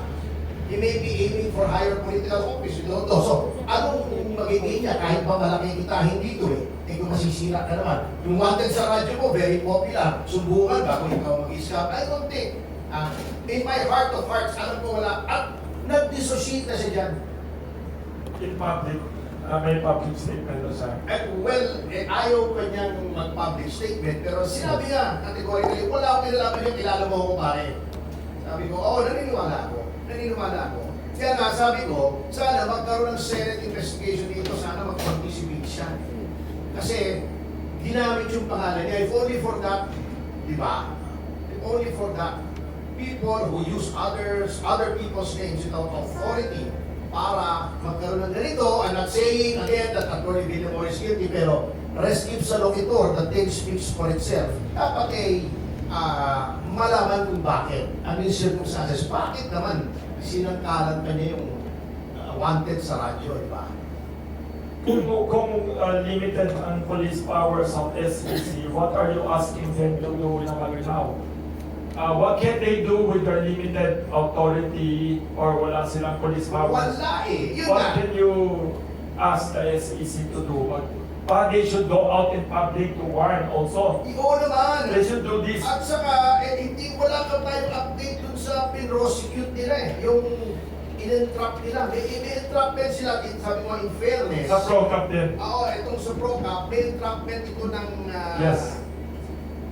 He may be aiming for higher political office. You don't know. So, anong magiging niya kahit pa malaki kitahin dito eh? Kung masisira ka naman. Yung wanted sa radyo mo, very popular. Sumbungan ka kung ikaw mag-iscap. I don't think. In my heart of hearts, alam ko wala. At nag-dissociate na siya dyan. In public, may public statement o sa Ayaw pa niyang mag-public statement, pero sinabi niya, categorically, wala akong nilalaman yung kilala mo ako pare. Sabi ko, naniniwala ako. Kaya nga, sabi ko, sana magkaroon ng Senate investigation dito, sana mag-participate siya. Kasi, ginamit yung pangalan niya, if only for that, di ba? If only for that, people who use other people's names without authority, para magkaroon ng ganito. I'm not saying again that Attorney Villamor is guilty, pero res ipsa loquitur, the thing speaks for itself. Dapat malaman kung bakit. Ano yung circumstances? Bakit naman sinangkalan pa niya yung wanted sa radyo, di ba? Kung limited ang police powers of SEC, what are you asking them to do naman now? What can they do with their limited authority or wala silang police powers? Wala eh. Yun What nga. can you ask the SEC to do? They should go out in public to warn also. Oo naman. They should do this. At saka, hindi wala ka tayong update dun sa pinrosecute nila eh. Yung in-entrap nila. May entrapment sila, sabi mo, in fairness. Sa pro-cap din. Oo, itong sa ProCap, may entrapment ito ng... Yes.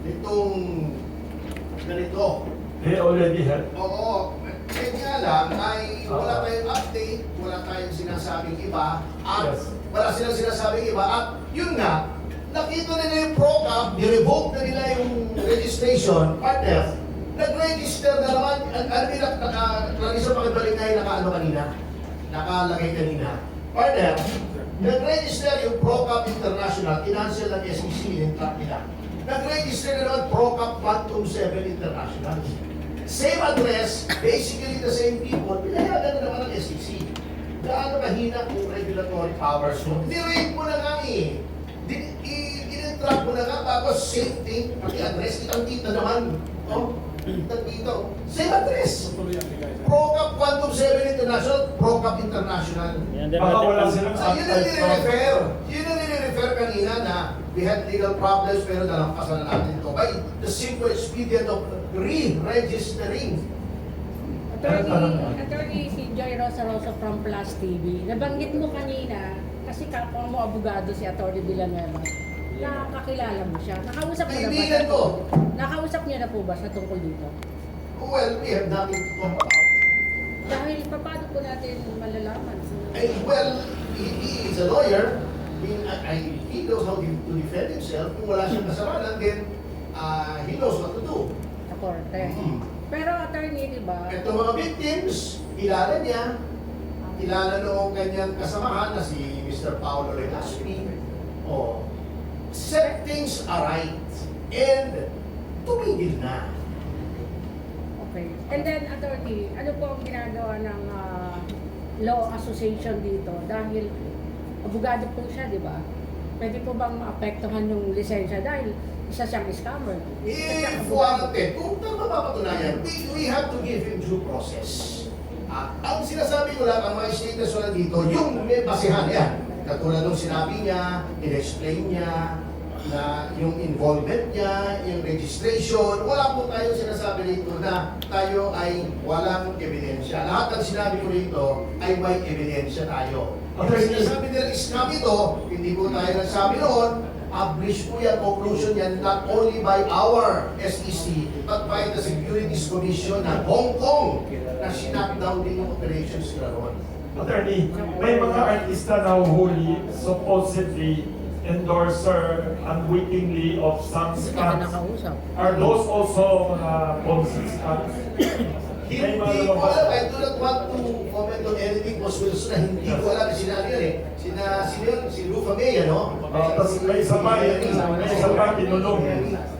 Itong ganito. They already had. Oo. Kaya nga lang ay wala tayong update, wala tayong sinasabing iba, at Yes. wala silang sinasabing iba. At yun nga, nakita nila yung ProCap, ni-revoke na nila yung registration, partner, nag-register na naman Clarissa, pakibalik na yung nakalagay kanina. Partner, nag-register yung ProCap International, kinansel ng SEC, yung track nila. Nag-register na naman ProCap Quantum 7 International. Same address, basically the same people, pinayagan na naman ng SEC. Gaano kahina kung regulatory powers mo? Direct mo na nga eh. In-track mo na nga, tapos same thing, pati address, kitang-kita naman. Oh, kitang-kita. Same address. Tuloy ang bigay. ProCap Quantum 7 International, ProCap International. Baka wala silang Yun ang nire-refer. Yun ang nire-refer kanina na we had legal problems pero nalampasan na natin ito by the simple expedient of re-registering. Attorney si Joy Rosa Rosa from Plus TV. Nabanggit mo kanina, kasi kapwa mo abogado si Attorney Villanueva. Nakakilala mo siya. Nakausap niyo na ba Kaibigan siya? ko. Nakausap niyo na po ba siya tungkol dito? Well, we have nothing to talk about. Dahil paano po natin malalaman? Well, he is a lawyer. He knows how to defend himself. Kung wala siyang kasalanan, then he knows what to do. Sa korte. Mhm. Pero attorney, di ba? Ito mga victims, kilala niya. Kilala noong kanyang kasamahan na si Mr. Paolo Legaspi. Oh, set things aright and tumigil na. Okay. And then, attorney, ano po ang ginagawa ng law association dito? Dahil abogado po siya, di ba? Pwede po bang maapektuhan yung lisensya dahil isa siyang scammer? If warranted, kung tama mapatunayan, we have to give him due process. Ang sinasabi ko lang, ang mga statements wala dito, yung may basihan yan. Katulad nung sinabi niya, in-explain niya, na yung involvement niya, yung registration, wala po tayong sinasabi dito na tayo ay walang ebidensya. Lahat ng sinabi ko dito ay may ebidensya tayo. Ang sinasabi nila scam ito, hindi po tayo nagsabi noon, publish po yan, conclusion yan, not only by our SEC, but by the Securities Commission ng Hong Kong na sinap down din yung operations nila noon. Attorney, may mga artista na huli supposedly endorser unwittingly of some Hindi ka scams. nakausap. Are those also Ponzi scams? May mga Hindi ko lumabas. alam, I do not want to comment on anything Boss Wilson na hindi ko alam sinabi yun eh. Sino yun? Si Lou Famea, no? Tapos may isa pa, tinulong.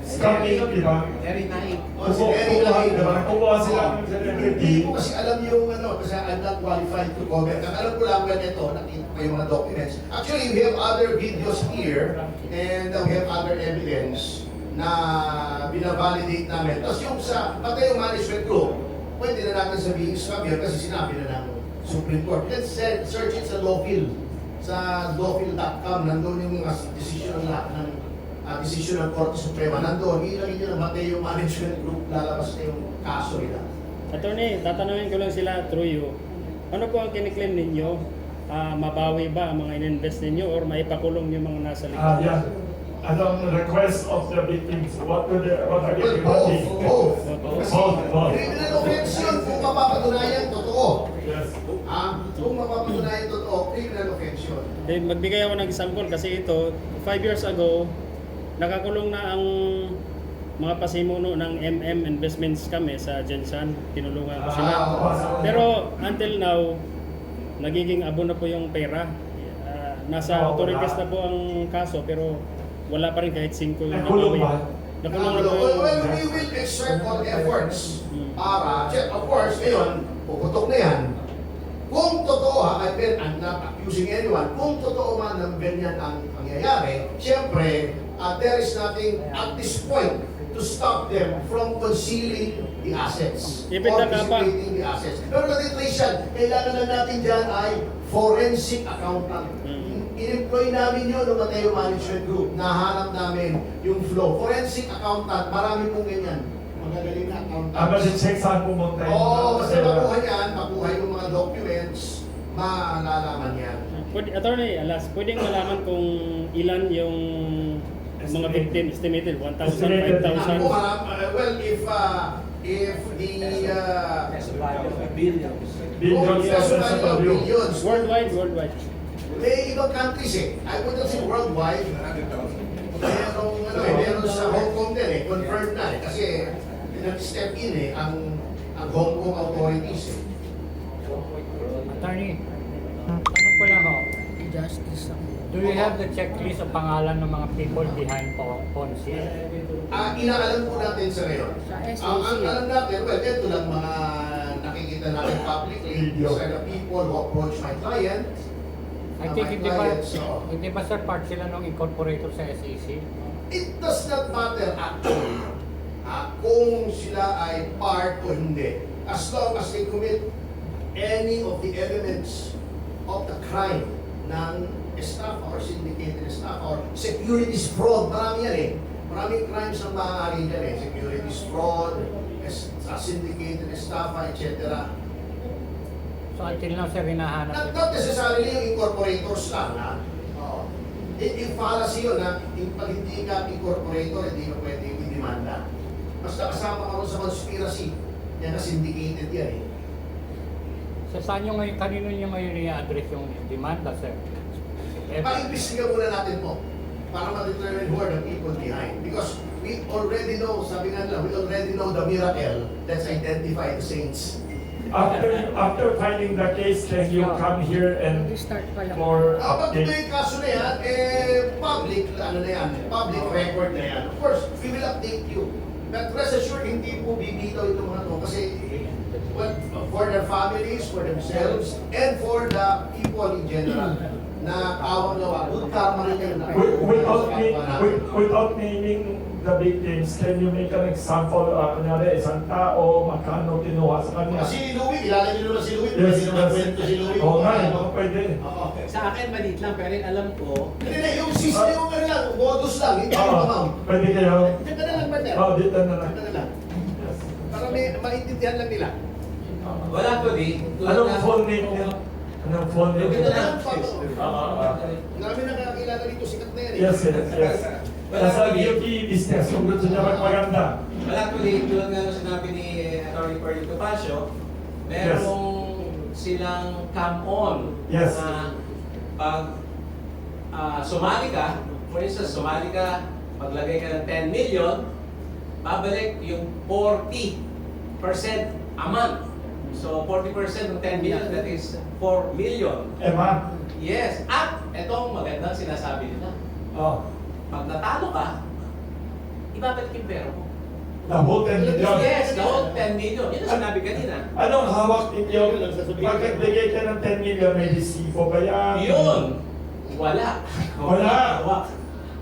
Scamming, di ba? Very naive. O, si Eric Kumuha, Lahib. di ba? Kumuha sila ng Hindi celebrity. ko kasi alam yung ano, kasi I'm not qualified to comment. Ang alam ko lang ganito, nakita ko yung mga documents. Actually, we have other videos here and we have other evidence na binavalidate namin. Tapos yung sa Mateo Management Group, pwede na natin sabihin scam yun kasi sinabi na ng Supreme Court. Let's search it sa Lawfil. Sa lawfil.com, nandun yung mga decision ng decision ng Korte Suprema. Nandun, ilagay nyo na Mateo Management Group, lalabas na yung kaso nila. Attorney, tatanungin ko lang sila through you. Ano po ang kiniklaim ninyo? Mabawi ba ang mga in-invest ninyo or maipakulong yung mga nasa likod? Yeah. Anong request of the victims? What are they Well, demanding? both. Both. Criminal offense yun kung mapapatunayan totoo. Yes. Kung mapapatunayan totoo, criminal offense yun. Magbigay ako ng example kasi ito, 5 years ago, nakakulong na ang mga pasimuno ng MM Investments kami sa Jensan. Tinulungan ko sila. Pero until now, nagiging abo na po yung pera. Nasa authorities na po ang kaso pero wala pa rin kahit 5 yung Nakulong ba? Nakulong na po Well, yung... we will exert all efforts para, of course, ngayon, puputok na yan. Kung totoo I'm not accusing anyone, kung totoo man ng ganyan ang pangyayari, siyempre, there is nothing at this point to stop them from concealing the assets Even or the kapa. dissipating the assets. Pero natitrace yan, kailangan na natin dyan ay forensic accountant. In-employ namin yun ng Mateo Management Group. Nahanap namin yung flow. Forensic accountant, marami pong ganyan. Magagaling na accountant. Kasi check saan pumunta yun. Oo, basta makuha yan, makuha yung mga documents, malalaman yan. Attorney, alas, pwedeng malaman kung ilan yung mga victim estimated, 1,000, 5,000? Well, if the Billions. Billions Presumably sa value. billions. Worldwide. May ibang countries eh. I wouldn't say worldwide. Meron sa Hong Kong din eh, confirmed na eh. Kasi nag-step in eh, ang ang Hong Kong authorities eh. Attorney, tanong ko lang ho, Justice. do you have the checklist of pangalan ng mga people behind Ponzi? Inaalam po natin sa ngayon. Sa SEC. Ang alam natin, well, ito lang mga nakikita natin publicly. Video. These are the people who approach my client. I think My hindi client, so, ba sir part sila ng incorporator sa SEC? it does not matter actually kung sila ay part o hindi. As long as they commit any of the elements of the crime ng staff or syndicated staff or securities fraud, marami yan eh. Maraming crimes ang maaari dyan eh. Securities fraud, syndicated staff, etc. So until now sir, hinahanap Not necessarily yung incorporators lang, ha? Oo. Yung fallacy yun, ha? Pag hindi ka incorporator, hindi ka pwede i-demanda. Basta kasama ka rin sa conspiracy. Yan na syndicated yan, eh. So saan nyo ngayon, kanino nyo ngayon i-address yung demanda sir? Pag-imbestiga muna natin po para ma-determine who are the people behind. Because we already know, sabi nga nila, we already know the miracle that's identified the saints. After filing the case, can you come here and Restart pa lang. for Kapag ito update? yung kaso na yan, public, ano na yan, public record na yan. Of course, we will update you. But rest assured, hindi po bibitaw itong mga to kasi well, for their families, for themselves, and for the people in general na awang gawa. Good karma rin yan. Without naming the victims, can you make an example, kunyari, isang tao, magkano kinuha sa kanya? Si Louie, kilala niyo naman si Louie. Yes, Pwede naman kwento si Louie. Oo nga, pwede. Oo. Sa akin, maliit lang, pero yung alam ko, Hindi na, yung system yung ano lang, modus lang, hindi yung Oo, amount. pwede kayo. Dito na lang, Bander. Oh, dito na lang. Dito na lang. Para may maintindihan lang nila. wala ko di. Anong phone name niya? Anong phone name Dito na niya? lang, Pato. Ah. Namin nakakilala dito, sikat na yan eh. Yes, yes. Nasa beauty business, kung gusto niya magpaganda. Wala ko di, tulad nga nung sinabi ni Atty. Perry Topacio, merong silang come-on Yes. na pag sumali ka, for instance, sumali ka, maglagay ka ng 10 million, babalik yung 40% a month. So 40% ng 10 million, that is 4 million. Emma? Yes, at etong magandang sinasabi nila. Oh. Pag natalo ka, ibabalik yung pera mo. The whole 10 million. Yes, the whole 10 million. Yun ang sinabi kanina. Anong hawak ninyo? Pag nagbigay ka ng 10 million, may resibo ba yan? Yun! Wala. Wala. Hawak.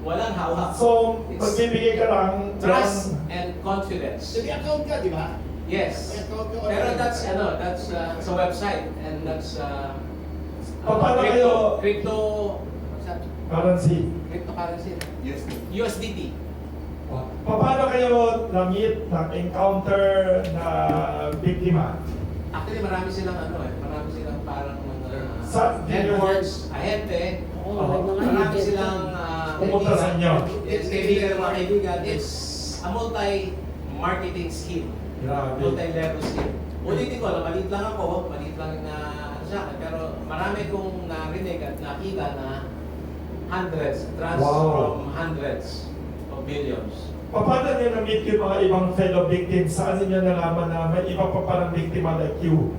Walang hawak. So, magbibigay ka lang Trust and confidence. So, may account ka, di ba? Yes. May account ka. Pero that's sa website and that's Paano kayo- crypto what's that? currency. Cryptocurrency. Yes. USDT. Paano kayo na-meet, na-encounter na biktima? Actually, marami silang marami silang parang Sa networks, ahente. Oo, may mga Marami agent. silang Pumunta sa inyo. Yes, kaibigan, mga kaibigan. It's a multi-marketing scheme. Grabe. Multi-level scheme. Ulitin ko, maliit lang ako, maliit lang na sa akin, pero marami kong narinig at nakita na hundreds, from hundreds of billions. Paano niyo na-meet yung mga ibang fellow victims? Saan niyo nalaman na may iba pa parang biktima like you?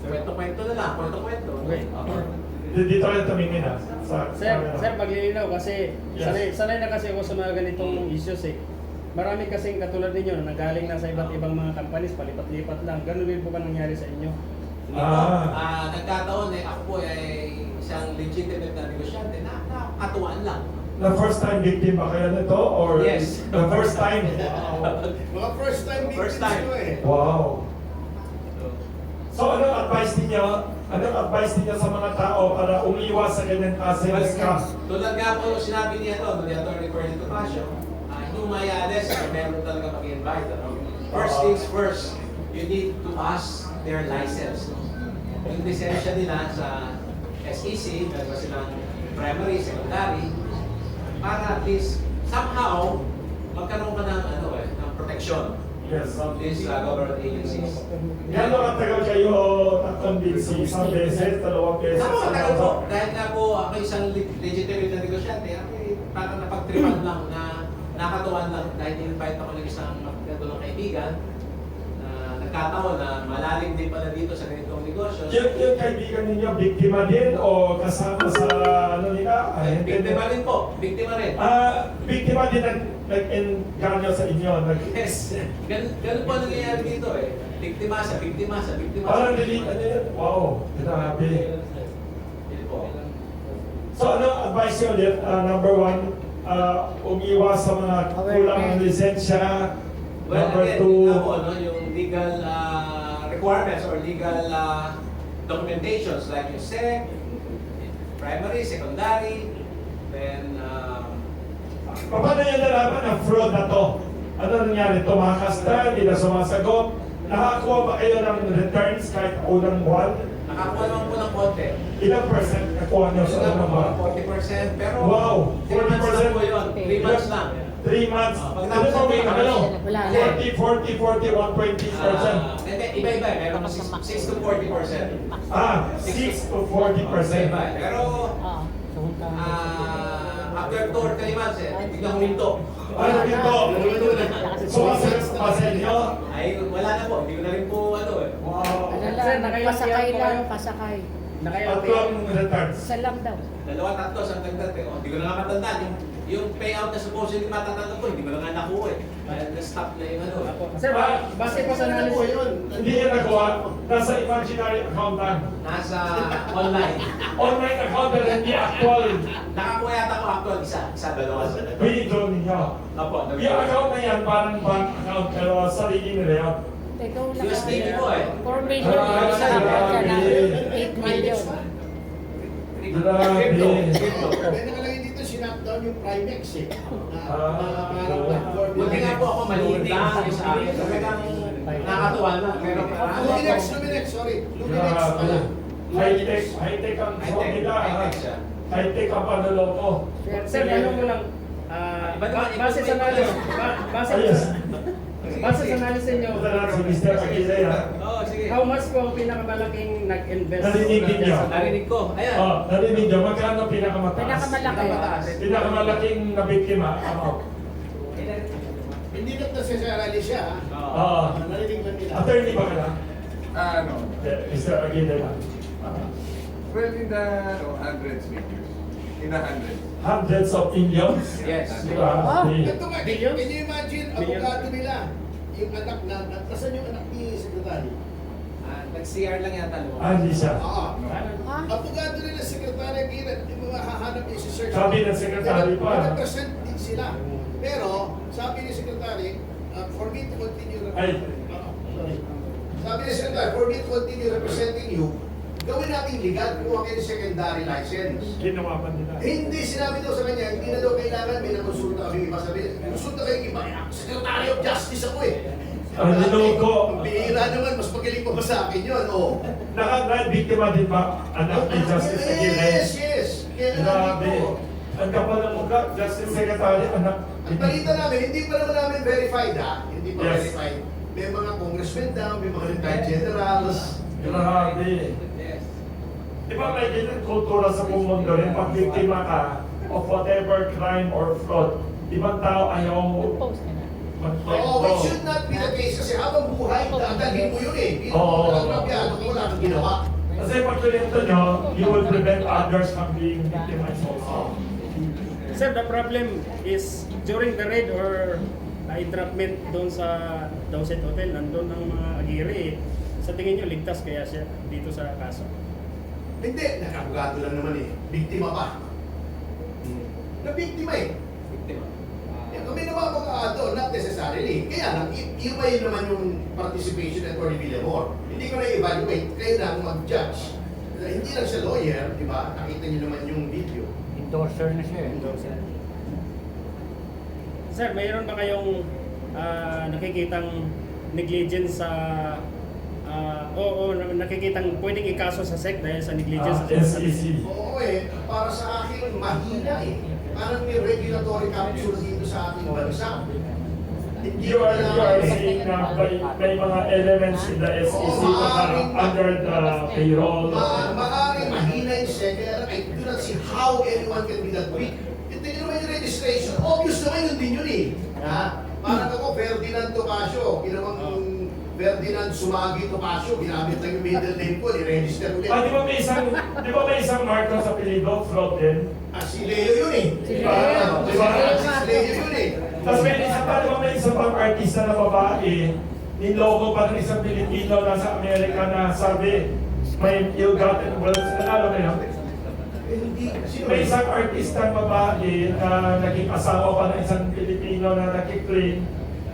Kwento-kwento na lang, kwento-kwento. Okay. Dito kayo tumingin sa Sir, maglilinaw kasi Yes. sanay na kasi ako sa mga ganitong issues eh. Marami kasing katulad ninyo na nagaling na sa iba't ibang mga companies, palipat-lipat lang. Ganun din po ba nangyari sa inyo? Hindi po, nagkataon ako po ay isang legitimate na negosyante na nakakatuwaan lang. The first time victim ba kayo nito? Or Yes. the first time? Mga first time First victims time. ko eh. Wow. So anong advice niyo? Anong advice niyo sa mga tao para umiwas sa ganyan klaseng scam? Tulad nga po yung sinabi niya ito, ni Atty. Perry Topacio, hindi mo mayales na meron talaga mag-invite. First things first, you need to pass their license. Yung lisensya nila sa SEC, meron silang primary, secondary, para at least somehow magkaroon ka ng ng protection Yes. from these government agencies. Gano'ng katagal kayo na-convince? Isang beses, dalawang beses? Ako, matagal po. Dahil nga po ako isang legitimate na negosyante, ako parang napagtripan lang na nakatuwan lang dahil in-invite ako ng isang magkatulong kaibigan nagkataon na malalim din pala dito sa ganitong negosyo. Yung kaibigan ninyo, biktima din o kasama sa ano nila? Biktima rin po, biktima rin. Biktima din nag-enganyo sa inyo. Yes, ganun po ang nangyayari dito eh. Biktima sa biktima sa biktima. Parang delete, ano yun? Wow, grabe. Yun po. So ano advice nyo ulit? Number one, umiwas sa mga kulang ng lisensya. Well, Number again, two, yun nga po, no, yung legal requirements or legal documentations like yung SEC, primary, secondary, then paano nyo nalaman ang fraud na to? Ano nangyari? Tumakas na, hindi na sumasagot. Nakakuha ba kayo ng returns kahit unang buwan? nakakuha naman po ng konti. Ilang percent nakuha nyo sa unang buwan? 40%, pero Wow, 3 months lang 40%. po yun. 3 months lang. 3 months. Pag Ano tapos pa ng may 3 ano? Wala na. 40, 40, 40, 120%. Hindi, iba-iba. Meron po 6 to 40%. 6 to 40%. Iba-iba. Pero Ah, after 2 or 3 months, biglang huminto. Ano dito? Sumasagot pa sa inyo? Ay, wala na po. Hindi ko na rin po ano eh. Wow. Ano Sir, lang, naka-LTR pasakay po lang, kayo? pasakay. Tatlong returns. Isa lang daw. 2-3 sa tagdat eh. Hindi ko na nga matandaan. Yung payout na supposedly matatanda ko, hindi ko na nga nakuha eh. Kaya na-stop na yung ano. Sir, base po sa analysis, Hindi niya nagawa. Nasa imaginary account lang. Nasa online. Online account na hindi actual. Nakakuha yata ko actual isa, dalawa. Withdraw ninyo. Apo, Yung account na yan, parang bank account, pero sarili nila yan. Ikaw lang. USDT po eh. 4 million yung sa account ka na 8 million. Grabe. May nakalagay dito, sinakdown yung Primex eh. Parang platform. Buti nga po ako maliit lang sa akin. Talagang nakakatuwa lang. Pero Luminex, sorry. Luminex pala. Grabe. High-tech ang phone nila. high-tech siya. High-tech ang panloloko. sir, tanong mo lang, base sa analysis, base sa analysis nyo, Ito na si Mr. Aguila yan. Oo, sige. how much po ang pinakamalaking nag-invest? Narinig din niyo. Narinig ko. Ayan. Narinig niyo, magkano pinakamataas? Pinakamalaki. Pinakamalaking nabiktima. Hindi na nasasarali siya. Oo. Narinig lang nila. Attorney ba ka na? No. Mr. Aguila yan. Well, in the hundreds figures. In the hundreds. Hundreds of millions? Yes. Grabe. Ito nga, Billions? can you imagine, abogado nila, yung anak na, nasan yung anak ni Secretary? Nag-CR lang yata Hindi siya. Oo. Ha? Abogado nila, Secretary Gira, yung mga hahanap yung si Sir. Sabi ng Secretary pa. Represent din sila. Pero, sabi ni Secretary, for me to continue Ay. Sorry. Sabi ni Secretary, for me to continue representing you, gawin natin legal, kuha kayo ng secondary license. Ginawa pa nila. Hindi, sinabi daw sa kanya, hindi na daw kailangan, may nakonsulta kami iba. Sabi, konsulta kayo iba, Secretary of Justice ako eh. Ang liloko. Ang bihira naman, mas magaling pa ba sa akin yun, oh. Naka-biktima din ba anak ni Justice Aguila? Yes. Kaya Grabe. namin po. Ang kapal ng mukha, Justice Secretary, anak. Ang balita namin, hindi pa naman namin verified ha. Hindi pa Yes. verified. May mga congressmen daw, may mga retired generals. Grabe. Yes. Di ba may ganyan kultura sa buong mundo rin? Pag biktima ka of whatever crime or fraud, ibang tao ayaw mo Post ka na. Oo, it should not be the case kasi habang buhay, dadalhin mo yun eh. Hindi Oo. mo talagang wala kang ginawa. Kasi pag kinento nyo, you will prevent others from being victimized also. Sir, the problem is during the raid or entrapment doon sa Dowset Hotel, nandun ang mga agiri. Sa tingin nyo, ligtas kaya siya dito sa kaso? Hindi, nakabugado lang naman eh. Biktima pa. Na-biktima eh. Biktima. Kami naman mag-aado, not necessarily. Kaya lang, iba yun naman yung participation at Atty. Villamor. Hindi ko na-evaluate, kayo lang mag-judge. Hindi lang siya lawyer, di ba? Nakita niyo naman yung video. endorser na siya eh. Sir, mayroon ba kayong nakikitang negligence sa nakikitang pwedeng ikaso sa SEC dahil sa negligence sa SEC. Oo eh, para sa akin, mahina eh. Parang may regulatory capsule dito sa ating bansa. Hindi You ko are seeing na may mga elements in the SEC na under the payroll. Maaaring mahina yung second. I do not see how anyone can be that weak. Ito yun naman yung registration. Obvious naman yun din yun eh. Ha? Parang ako, Ferdinand Tomasio, ginawang Ferdinand Sumagi Topacio, ginamit lang yung middle name ko, i-register ulit. Di ba may isang Marcos sa apelido, fraud din? Si Leo yun eh. Si Diba? Leo. Diba? Si Si Leo yun eh. Tapos may isa pa, di ba may isa pang artista na babae, nilogo pa ng isang Pilipino nasa Amerika na sabi, may ill-gotten wealth. Alam mo yun? Hindi. Sino May isang artista babae na naging asawa pa ng isang Pilipino na nakiklaim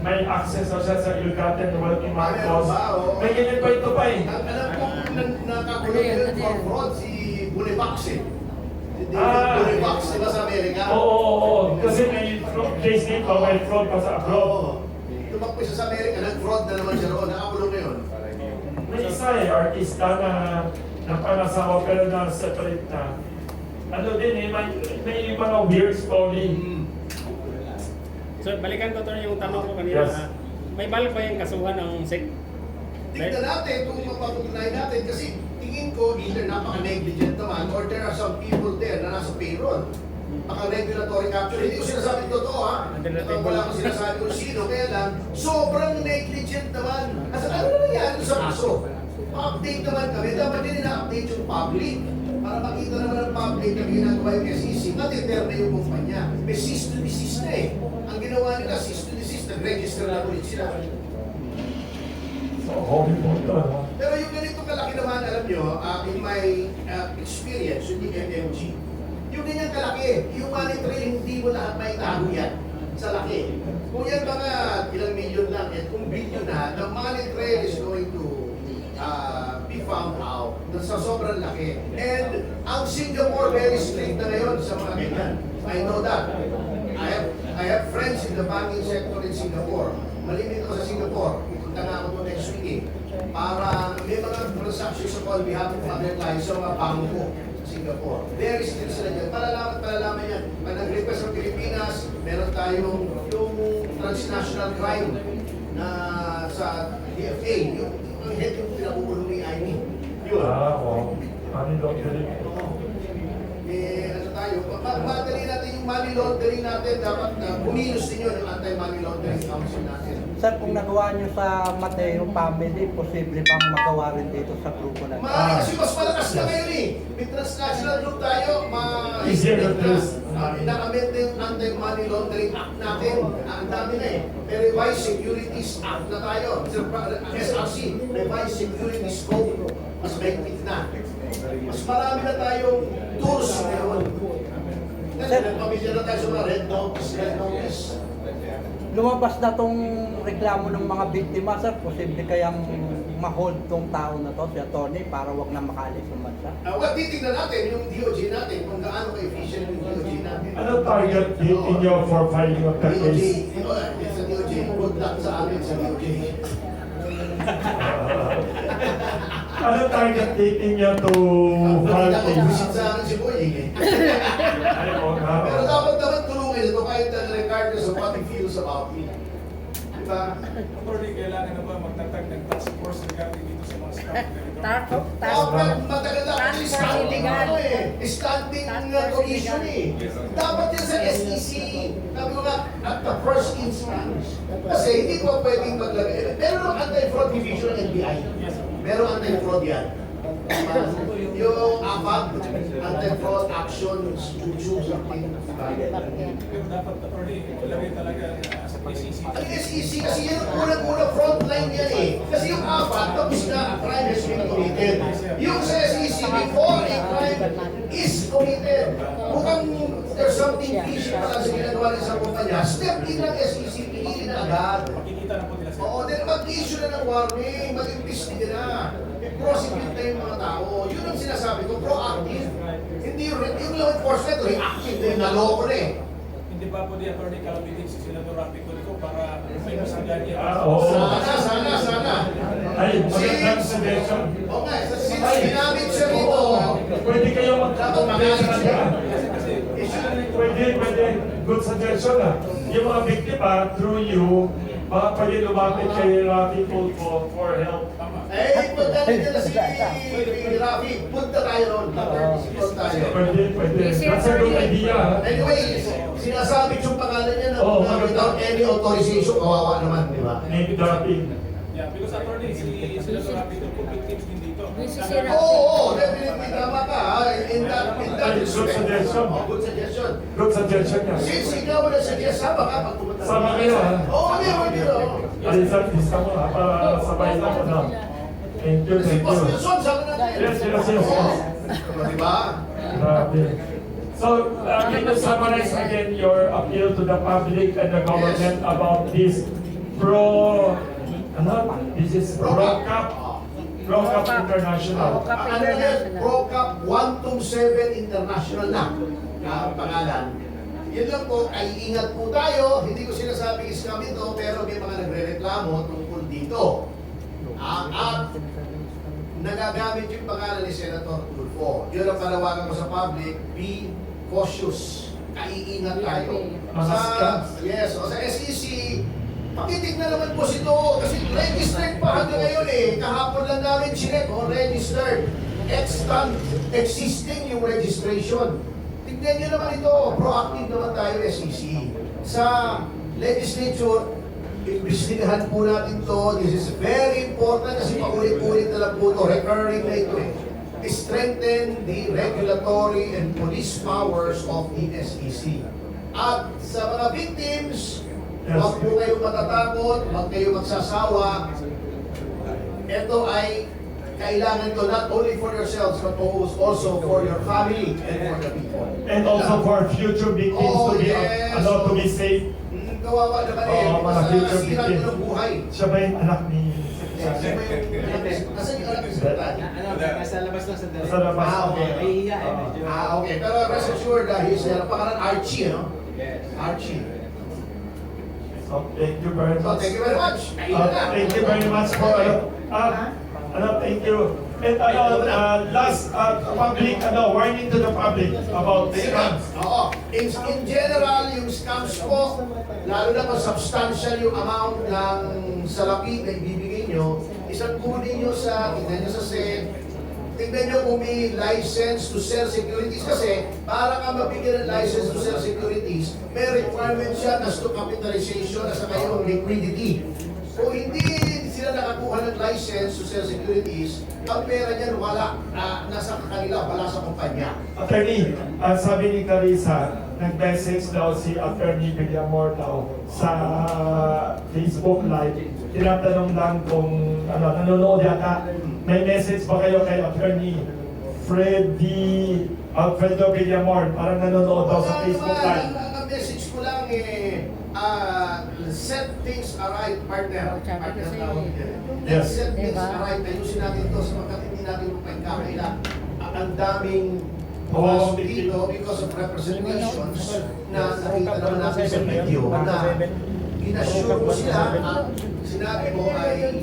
may access na siya sa ill-gotten wealth ni Marcos. May ganyan pa ito pa eh. Alam ko kung nakakulong yun for fraud si Bonifax eh. Si David Ah. Bonifax, di ba sa Amerika? Oo. Kasi may fraud case dito, may fraud pa sa abroad. Oo. Tumakbo siya sa Amerika, nag-fraud na naman siya roon. Nakakulong ngayon. May isa eh, artista na napanasawa pero na separate na. Ano din eh, may mga weird story. So, balikan ko to yung tanong ko kanina. Yes. May balik ba yung kasuhan ng SEC? Tignan natin kung mapatutunayan natin kasi tingin ko either napaka-negligent naman or there are some people there na nasa payroll. Paka-regulatory capture. Hindi ko sinasabi totoo ha. Wala akong sinasabi kung sino. Kaya lang, sobrang negligent naman. Kasi ano na nangyari sa kaso? Pa-update naman kami. Dapat din na-update yung public. Para makita naman ng public na ginagawa yung SEC. Matiter na yung kumpanya. May cease to desist na eh. Ang ginawa nila, cease to desist. Nag-register na ulit sila. So, hobby mo ito. Pero yung ganito kalaki naman, alam nyo, in my experience, yung MMG, yung ganyan kalaki, yung money trail, hindi mo lahat may tago yan sa laki. Kung yan mga ilang milyon lang, at kung billion na, the money trail is going to be found out sa sobrang laki. And ang Singapore very strict na ngayon sa mga ganyan. I know that. I have friends in the banking sector in Singapore. Malimit ako sa Singapore. Ipunta na ako doon next week eh. Para may mga transactions ako on behalf of other clients sa mga bangko sa Singapore. Very strict sila dyan. Palalaman yan. Pag nag-request ng Pilipinas, meron tayong yung transnational crime na sa DFA. Yung head yung pinakukulong ni IME. Yun. Oo. Money laundering. Ano tayo, madali natin yung money laundering natin, dapat bumilos din yun yung anti-money laundering council natin. Sir, kung nagawa nyo sa Mateo family, posible pang magawa rin dito sa grupo na ito. Maaari kasi mas malakas na ngayon eh. May transnational group tayo, Easier to trace. Inakamit na yung anti-money laundering act natin. Ang dami na eh. May revised securities act na tayo. SRC, revised securities code. Mas mahigpit na. Mas marami na tayong tools ngayon. Nagpamilya na tayo sa mga red notice. Lumabas na tong reklamo ng mga biktima, sir. Posible kayang ma-hold tong tao na to, si attorney, para wag na makalis ng bansa. Titignan natin yung DOJ natin, kung gaano ka-efficient yung DOJ natin. Ano target date ninyo for filing of the DOJ, case? sa DOJ, good luck sa amin sa DOJ. Ano target date ninyo to file Ako, case? visit sa akin si Boying eh. Ay, oo nga. Pero dapat naman tulungan ito kahit regardless of what he feels about me. Diba? Attorney, kailangan na ba magtatag ng task force regarding dito sa mga staff na Dapat matagal na Task kasi force standing illegal. ano eh. Standing Task force commission illegal. eh. Dapat yan sa SEC. Sabi ko nga, at the first instance. Kasi hindi ko pwedeng maglagay. Meron anti-fraud division ng NBI. Meron anti-fraud yan. Yung AFAG, Anti-Fraud Action Studio, something. Pero dapat attorney, ilagay talaga sa PCC. Ang SEC kasi yan ang unang-unang frontline yan eh. Kasi yung AFAG, tapos na a crime has been committed. Yung sa SEC, before a crime is committed, mukhang there's something fishy pala sa ginagawa ng isang kumpanya, step in ng SEC, pinili na agad. Makikita na po nila sa Oo, then mag-issue na ng warning, mag-imbestiga na. I-prosecute na yung mga tao. Yun ang sinasabi ko, proactive. Hindi yung law enforcement, reactive na yung naloko na eh. Hindi ba po di attorney kalabitin si Senador Rafi Tulfo para may masanggan niya? Oo. Sana. Ay, magandang suggestion. Oo nga, since ginamit siya rito, Pwede kayo mag-comment sa kanya. Kasi Pwede. Good suggestion ah. Yung mga biktima, through you, baka pwede lumapit kay Rafi Tulfo for help. pagdating nila si Rafi, punta tayo ron. Punta tayo. Pwede. That's a good idea. Anyway, sinasabit yung pangalan niya na Oo, without any authorization, kawawa naman, di ba? Name dropping. Yeah, because attorney, si Senator Rapi Tulfo, victims din dito. Busy si Rafi. Oo, definitely tama ka. In that Good respect. suggestion. Oh, good suggestion. Good suggestion niya. Since ikaw na suggest, sama ka pag pumunta. Sama kayo, ha? Oo, hindi. Alisan, isa mo ha, para sabay na ko na. Thank you, Si thank Boss you. Wilson, sama natin. Yes. Oo. Diba? Grabe. So, can you summarize again your appeal to the public and the government about this this is ProCap International. ProCap Ano yan? International. ProCap 127 International na ang pangalan. Yun lang po, ay ingat po tayo. Hindi ko sinasabing scam ito, pero may mga nagre-reklamo tungkol dito. At nagagamit yung pangalan ni Senator Tulfo. Yun ang panawagan ko sa public, be cautious. Kaiingat tayo. Mga scams. Yes, o sa SEC, pakitignan naman po si Too kasi registered pa hanggang ngayon eh. Kahapon lang namin chinek, registered. Extant, existing yung registration. Tignan nyo naman ito, proactive naman tayo SEC. Sa legislature, imbestigahan po natin to. This is very important kasi paulit-ulit na lang po ito. Recurring na ito eh. Strengthen the regulatory and police powers of the SEC. At sa mga victims, huwag po kayong matatakot, huwag kayong magsasawa. Ito ay kailangan to not only for yourselves but also for your family and for the people. And also for future victims Oh, to be yes. to be safe. Kawawa naman eh. Oo, mga future Nasira victims. ko ng buhay. Siya ba yung anak ni... Kasi yung anak ni Secretary? Nasa labas lang sa Sa labas. Okay. Nahihiya eh, medyo. Okay. Pero rest assured, he's pangalan Archie, no? Yes. Archie. So, thank you very So, much. thank you very much. Kailan na. Thank you very much for thank you. And last public warning to the public about the scams. Oo. In general, yung scams po, lalo na kung substantial yung amount ng salapi na ibibigay nyo, isang kunin nyo tignan nyo sa SEC, tignan nyo kung may license to sell securities kasi para ka mabigyan ng license to sell securities, may requirement siya as to capitalization at saka yung liquidity. Kung hindi sila nakakuha ng license to sell securities, ang pera niyan wala, nasa kanila, wala sa kumpanya. Attorney, sabi ni Carissa, nag-message daw si Attorney Villamor daw sa Facebook Live. Tinatanong lang kung nanonood yata. May message ba kayo kay Attorney Alfredo Villamor? Parang nanonood daw sa Facebook Live. Ang message ko lang set things aright, partner. Sabi ko sa'yo eh. Yes. Set things Diba? aright. Ayusin natin ito sapagkat hindi natin magpagkakaila. Ang daming Oo, dito because of representations na nakita naman natin sa video na inassure mo sila at sinabi mo ay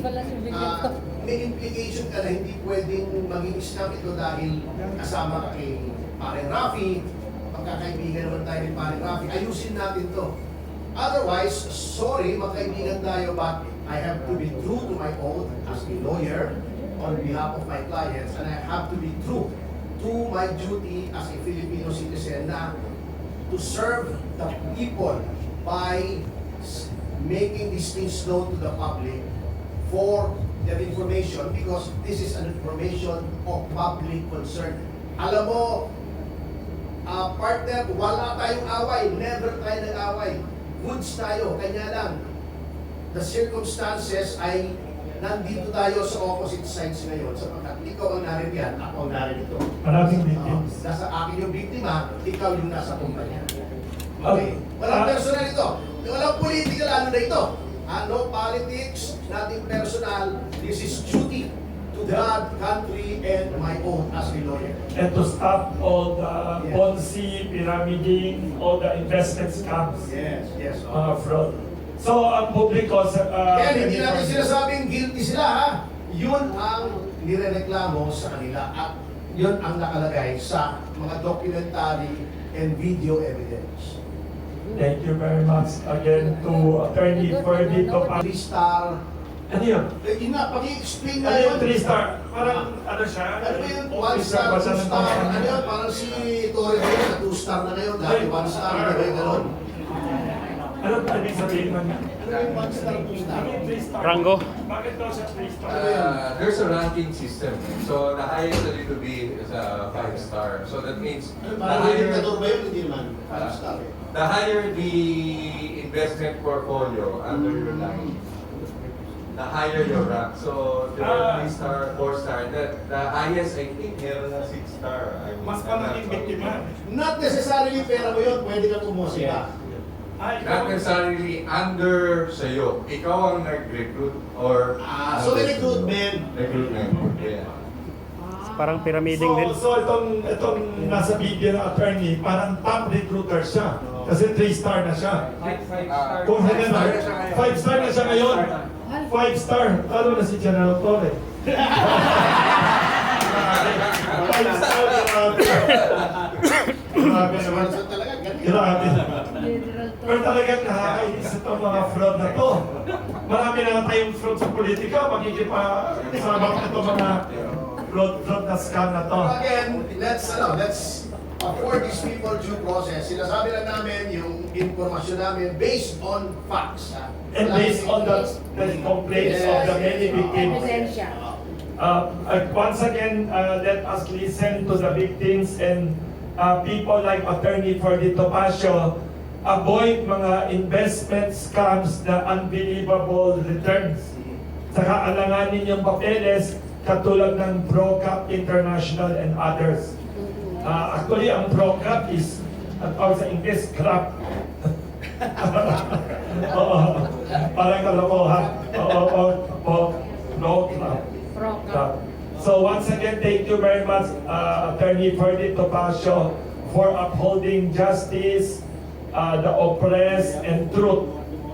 may implication ka na hindi pwedeng maging scam ito dahil kasama ka kay Pare Rafi, magkakaibigan naman tayo ni Pare Rafi, ayusin natin to. Otherwise, sorry, magkaibigan tayo, but I have to be true to my oath as a lawyer on behalf of my clients, and I have to be true to my duty as a Filipino citizen na to serve the people by making these things known to the public for their information because this is an information of public concern. Alam mo, partner, wala tayong away, never tayo nag-away. Goods tayo, kanya lang. The circumstances ay nandito tayo sa opposite sides ngayon sapagkat ikaw ang naririyan, ako ang naririto. Maraming victims. Nasa akin yung biktima, ikaw yung nasa kumpanya. Okay. Walang personal ito. Walang political ano na ito. No politics, nothing personal. This is duty to God, country, and my own as a lawyer. And to stop all the Ponzi, pyramiding, all the investment scams, Yes. fraud. So, ang publiko Kaya hindi natin sinasabing guilty sila ha. Yun ang nirereklamo sa kanila at yun ang nakalagay sa mga documentary and video evidence. Thank you very much again to Attorney Ferdito. 3-star. Ano yun? Yun nga, pag-i-explain Ano nga yung yun. 3-star? Parang ano siya? Ano ba yun? Officer 1-star, ba siya ng 2-star? Ano company? yun? Parang si Torre na 2-star na ngayon. Dati 1-star na ngayon, gano'n. Ano ba ibig sabihin man? Ano yung 1 star, 2 star? Bakit 3 star? Rango. Bakit daw siya 3 star? There's a ranking system. So the highest that you could be is a 5 star. So that means Ano, the parang higher, dictator ba yun? Hindi naman. 5 star eh. the higher the investment portfolio under your line, the higher your rank. So there are 3 star, 4 star. The highest I think meron na 6 star. Mas palaking biktima. Not necessarily pera mo yun, pwede ka kumusi pa. Not necessarily under sa'yo. Ikaw ang nag-recruit or So may recruitment. recruitment. Yeah. Parang pyramiding din. So itong nasa video ng attorney, parang top recruiter siya. Kasi 3 star na siya. Kung hindi na, 5 star na siya ngayon. 5 star. Talo na si General Torre. 5 star. Grabe naman. So talaga, ganun. Grabe. General Pero talagang nakakainis itong mga fraud na to. Marami na tayong fraud sa politika. Magkikipasabak na itong mga fraud na scam na to. Again, let's afford these people due process. Sinasabi lang namin yung informasyon namin based on facts. And based on the complaints of the many victims. Ebidensya. Once again, let us listen to the victims and people like Attorney Ferdy Topacio. Avoid mga investment scams na unbelievable returns. Saka alanganin yung papeles katulad ng ProCap International and others. Actually, ang ProCap is, or sa English, crap. Oo, parang kalokohan. Oo, ProCap. Proca. So once again, thank you very much, Attorney Ferdy Topacio, for upholding justice, the oppressed, and truth.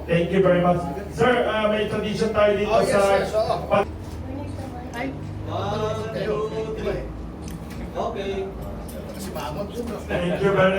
Thank you very much. Sir, may tradition tayo dito Oh, yes, sa... yes, oo. Ay, Kayo, Okay. kasi bangon. Thank you very much.